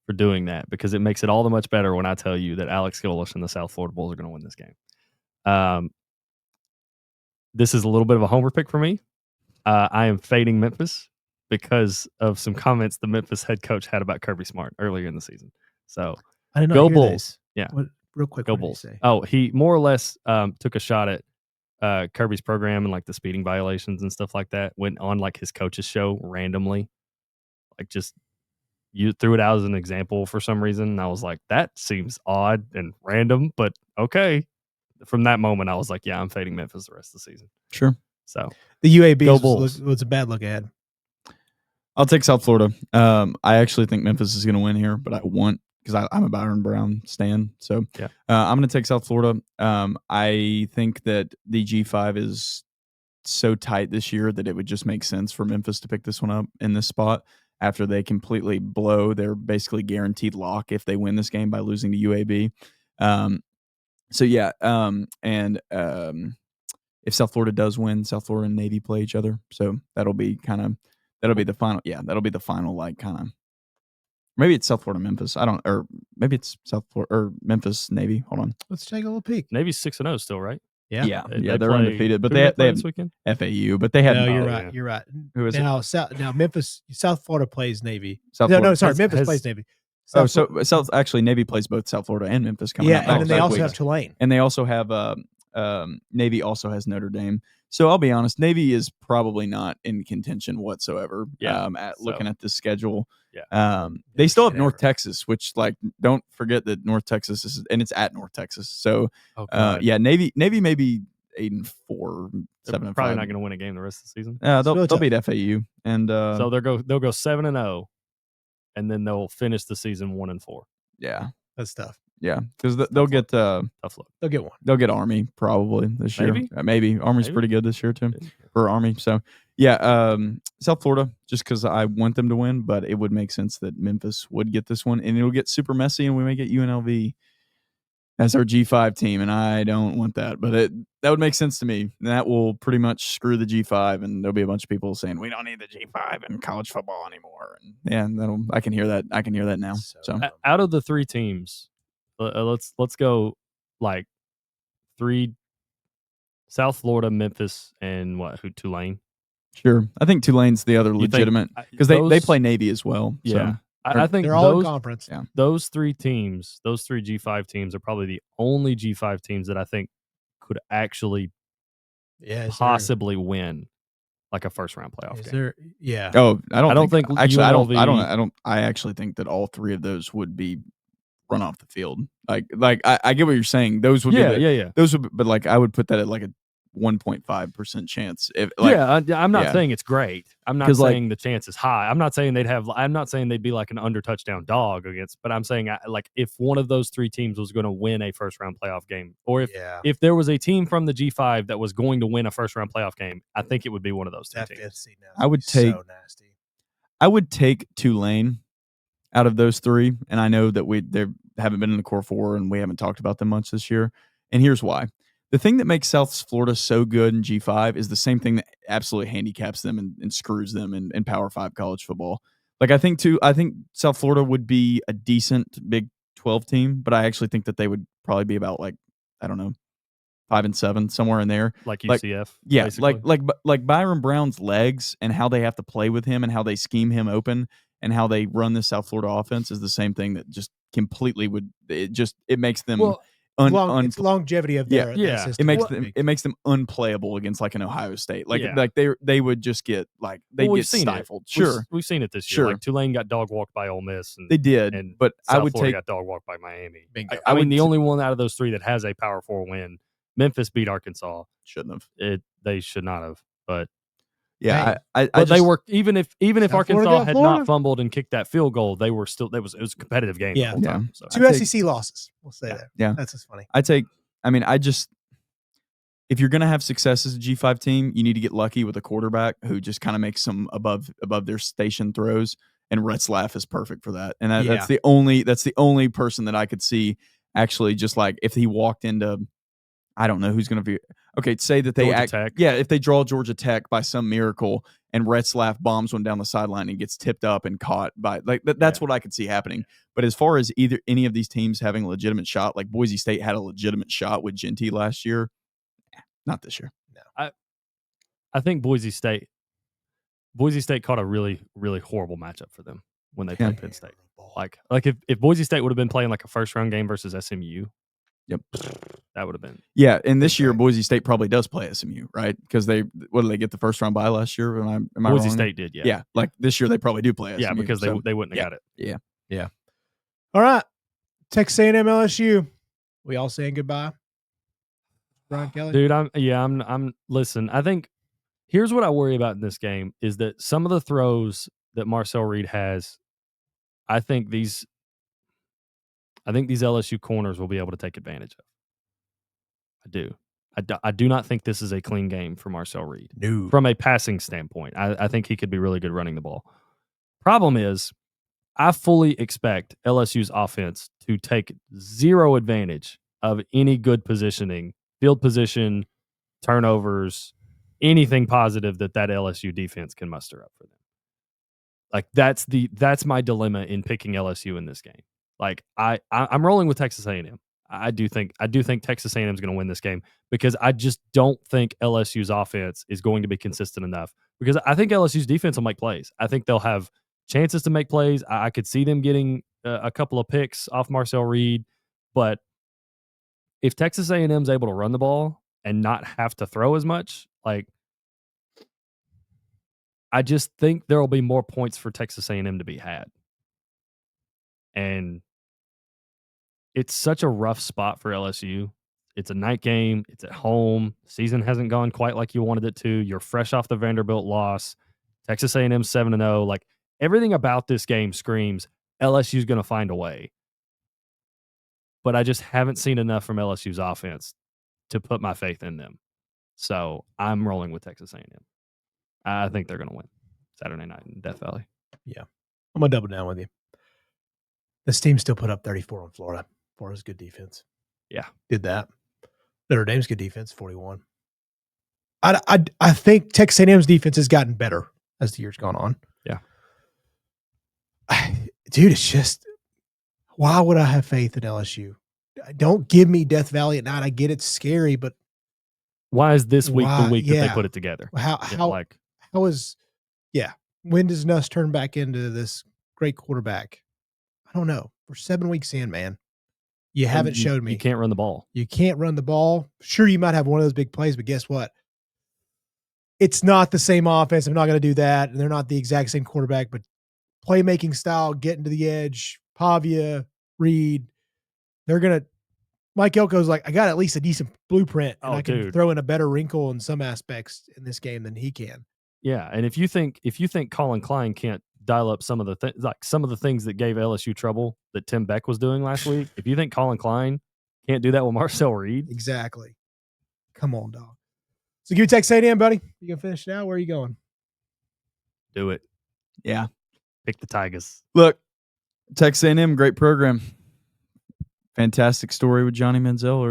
for doing that because it makes it all the much better when I tell you that Alex Golish and the South Florida Bulls are going to win this game. This is a little bit of a homer pick for me. I am fading Memphis because of some comments the Memphis head coach had about Kirby Smart earlier in the season. So I didn't know. Go Bulls. This. Yeah. Real quick. Go Bulls. He more or less took a shot at Kirby's program and like the speeding violations and stuff like that. Went on like his coach's show randomly. Like just you threw it out as an example for some reason. And I was like, that seems odd and random, but okay. From that moment, I was like, yeah, I'm fading Memphis the rest of the season. Sure. So the UAB was a bad look ahead. I'll take South Florida. I actually think Memphis is going to win here, but I want because I'm a Byron Brown stan. So yeah. I'm going to take South Florida. I think that the G5 is so tight this year that it would just make sense for Memphis to pick this one up in this spot after they completely blow their basically guaranteed lock if they win this game by losing to UAB. So yeah, if South Florida does win, South Florida and Navy play each other. So that'll be the final. Yeah, that'll be the final. Like kind of, maybe it's South Florida Memphis. Or maybe it's South Florida or Memphis Navy. Hold on, let's take a little peek. Navy's 6-0 still, right? Yeah. They're undefeated, but they have this weekend? FAU. But they have. No, you're right. You're right. Who is it? Now Memphis, South Florida plays Navy. Memphis plays Navy. Actually, Navy plays both South Florida and Memphis coming up. Yeah, and then they also have Tulane. And they also have Navy also has Notre Dame. So I'll be honest, Navy is probably not in contention whatsoever. Yeah. Looking at the schedule. Yeah. They still have North Texas, which don't forget that North Texas is, and it's at North Texas. So Navy may be 8-4, 7-5. Probably not going to win a game the rest of the season. They'll beat FAU, and so they'll go 7-0. And then they'll finish the season 1-4. Yeah, that's tough. Yeah, because they'll get tough look. They'll get one. They'll get Army probably this year. Maybe Army's pretty good this year too for Army. So yeah, South Florida just because I want them to win, but it would make sense that Memphis would get this one, and it'll get super messy, and we may get UNLV as our G5 team, and I don't want that, but that would make sense to me. And that will pretty much screw the G5, and there'll be a bunch of people saying we don't need the G5 in college football anymore. And yeah, I can hear that. I can hear that now. So out of the three teams, let's go like 3: South Florida, Memphis, and Tulane. Sure. I think Tulane's the other legitimate because they play Navy as well. Yeah. So. I think they're all in conference. Yeah. Those three teams, those three G5 teams are probably the only G5 teams that I think could actually possibly win like a first round playoff game. Yeah. Oh, I don't think actually UNLV, I actually think that all three of those would be run off the field. Like I get what you're saying. Those would be those would, but like I would put that at like a 1.5% chance. If I'm not saying it's great. I'm not saying the chance is high. I'm not saying they'd be like an under touchdown dog against, but I'm saying like if one of those three teams was going to win a first round playoff game, or if there was a team from the G5 that was going to win a first round playoff game, I think it would be one of those three teams. I would take so nasty. I would take Tulane out of those three, and I know that they haven't been in the core four and we haven't talked about them much this year. And here's why. The thing that makes South Florida so good in G5 is the same thing that absolutely handicaps them and screws them in Power 5 college football. Like I think South Florida would be a decent Big 12 team, but I actually think that they would probably be about 5-7, somewhere in there. Like UCF. Yeah, basically. like Byron Brown's legs and how they have to play with him and how they scheme him open and how they run the South Florida offense is the same thing that just completely it makes them it's longevity of their system. It makes them unplayable against like an Ohio State. Like they would just get get stifled. Sure, we've seen it this year. Like Tulane got dog walked by Ole Miss, and they did. But South I would Florida got dog walked by Miami. I mean, the only one out of those three that has a Power 4 win. Memphis beat Arkansas. Shouldn't have. They should not have. But yeah, but they were even if Arkansas had not fumbled and kicked that field goal, they were still it was a competitive game the whole time. So. 2 SEC losses, we'll say that. Yeah, that's just funny. If you're gonna have success as a G5 team, you need to get lucky with a quarterback who just kind of makes some above their station throws. And Retzlaff is perfect for that. And that's the only person that I could see actually just like if he walked into. I don't know who's going to be. Okay, say that they if they draw Georgia Tech by some miracle and Retzlaff bombs one down the sideline and gets tipped up and caught by that's what I could see happening. But as far as any of these teams having a legitimate shot, like Boise State had a legitimate shot with Genty last year, not this year. No, I think Boise State caught a really, really horrible matchup for them when they played Penn State. Like if Boise State would have been playing like a first round game versus SMU. Yep, that would have been. Yeah, and this year Boise State probably does play SMU, right? Because what did they get the first round bye last year? Am I Boise wrong? State did, yeah. Yeah, like this year they probably do play SMU. Yeah, because they wouldn't have got it. Yeah. All right, Texas A&M-LSU. We all saying goodbye. Brian Kelly, dude. I'm. Listen, I think here's what I worry about in this game is that some of the throws that Marcel Reed has, I think these LSU corners will be able to take advantage of. I do. I do not think this is a clean game for Marcel Reed. No. From a passing standpoint, I think he could be really good running the ball. Problem is, I fully expect LSU's offense to take zero advantage of any good positioning, field position, turnovers, anything positive that LSU defense can muster up for them. Like that's my dilemma in picking LSU in this game. Like I'm rolling with Texas A&M. I do think Texas A&M is going to win this game because I just don't think LSU's offense is going to be consistent enough. Because I think LSU's defense will make plays. I think they'll have chances to make plays. I could see them getting a couple of picks off Marcel Reed, but if Texas A&M is able to run the ball and not have to throw as much, like I just think there will be more points for Texas A&M to be had. And it's such a rough spot for LSU. It's a night game. It's at home. Season hasn't gone quite like you wanted it to. You're fresh off the Vanderbilt loss. Texas A&M 7-0. Like everything about this game screams LSU's going to find a way. But I just haven't seen enough from LSU's offense to put my faith in them. So I'm rolling with Texas A&M. I think they're going to win Saturday night in Death Valley. Yeah. I'm going to double down with you. This team still put up 34 on Florida. Florida's good defense. Yeah. Did that. Notre Dame's good defense, 41. I think Texas A&M's defense has gotten better as the year's gone on. Yeah. Dude, it's just, why would I have faith in LSU? Don't give me Death Valley at night. I get it's scary, but why is this week the week that they put it together? How when does Nuss turn back into this great quarterback? I don't know. We're 7 weeks in, man. You haven't showed me. You can't run the ball. You can't run the ball. Sure, you might have one of those big plays, but guess what? It's not the same offense. I'm not going to do that. And they're not the exact same quarterback, but playmaking style, getting to the edge, Pavia, Reed, they're going to – Mike Elko's like, I got at least a decent blueprint, and I can throw in a better wrinkle in some aspects in this game than he can. Yeah, and if you think Colin Klein can't dial up some of the some of the things that gave LSU trouble that Tim Beck was doing last week, if you think Colin Klein can't do that with Marcel Reed, exactly. Come on, dog. So give me Texas A&M, buddy. You gonna finish now? Where are you going? Do it. Yeah, pick the Tigers. Look, Texas A&M, great program. Fantastic story with Johnny Manziel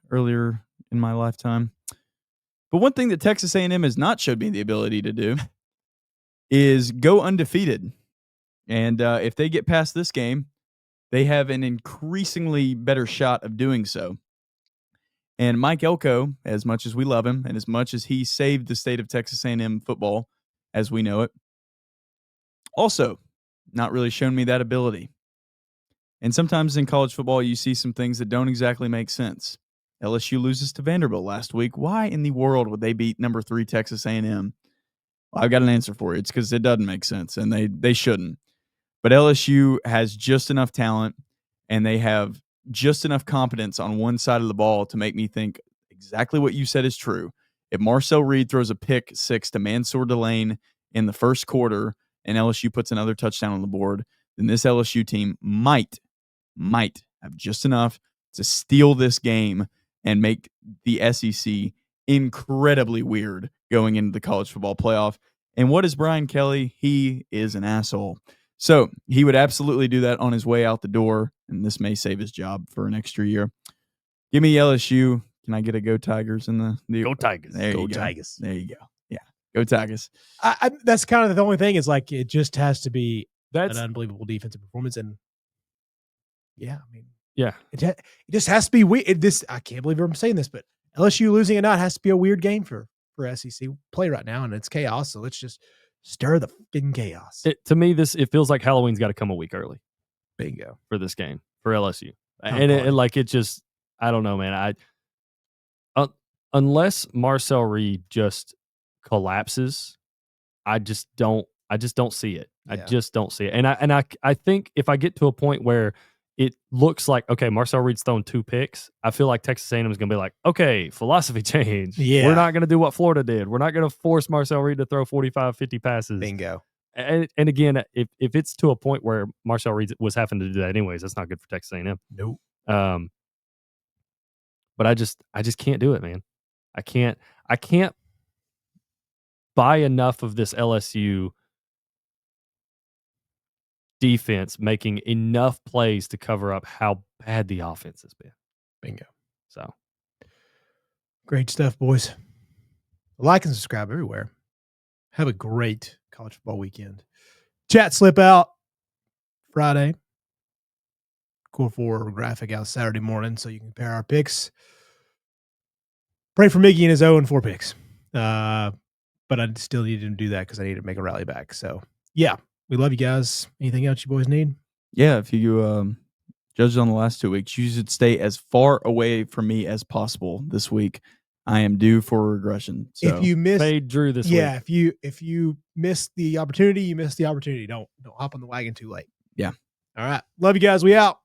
earlier in my lifetime. But one thing that Texas A&M has not showed me the ability to do is go undefeated. And if they get past this game, they have an increasingly better shot of doing so. And Mike Elko, as much as we love him and as much as he saved the state of Texas A&M football as we know it, also not really shown me that ability. And sometimes in college football, you see some things that don't exactly make sense. LSU loses to Vanderbilt last week. Why in the world would they beat number 3 Texas A&M? Well, I've got an answer for you. It's because it doesn't make sense, and they shouldn't. But LSU has just enough talent, and they have just enough competence on one side of the ball to make me think exactly what you said is true. If Marcel Reed throws a pick 6 to Mansour Delane in the first quarter and LSU puts another touchdown on the board, then this LSU team might have just enough to steal this game and make the SEC incredibly weird going into the college football playoff. And what is Brian Kelly? He is an asshole. So he would absolutely do that on his way out the door, and this may save his job for an extra year. Give me LSU. Can I get a Go Tigers in the Go Tigers? There go you go. Tigers. There you go. Yeah, Go Tigers. That's kind of the only thing is like it just has to be an unbelievable defensive performance, and it just has to be weird. I can't believe I'm saying this, but LSU losing or not has to be a weird game for SEC play right now, and it's chaos. So let's just stir the fucking chaos. To me, it feels like Halloween's got to come a week early. Bingo for this game for LSU, I don't know, man. Unless Marcel Reed just collapses, I just don't see it. Yeah. I just don't see it. And I think if I get to a point where it looks like, okay, Marcel Reed's thrown 2 picks, I feel like Texas A&M is going to be like, okay, philosophy change. Yeah. We're not going to do what Florida did. We're not going to force Marcel Reed to throw 45, 50 passes. Bingo. And again, if it's to a point where Marcel Reed was having to do that anyways, that's not good for Texas A&M. Nope. But I just can't do it, man. I can't buy enough of this LSU defense making enough plays to cover up how bad the offense has been. Bingo. So great stuff, boys. Like and subscribe everywhere. Have a great college football weekend. Chat slip out Friday. Core 4 graphic out Saturday morning so you can compare our picks. Pray for Miggy and his 0-4 picks. But I still need to do that because I need to make a rally back. So, yeah, we love you guys. Anything else you boys need? Yeah, if you judged on the last 2 weeks, you should stay as far away from me as possible this week. I am due for regression. So if you miss fade Drew this week. If you miss the opportunity, you miss the opportunity. Don't hop on the wagon too late. Yeah. All right. Love you guys. We out.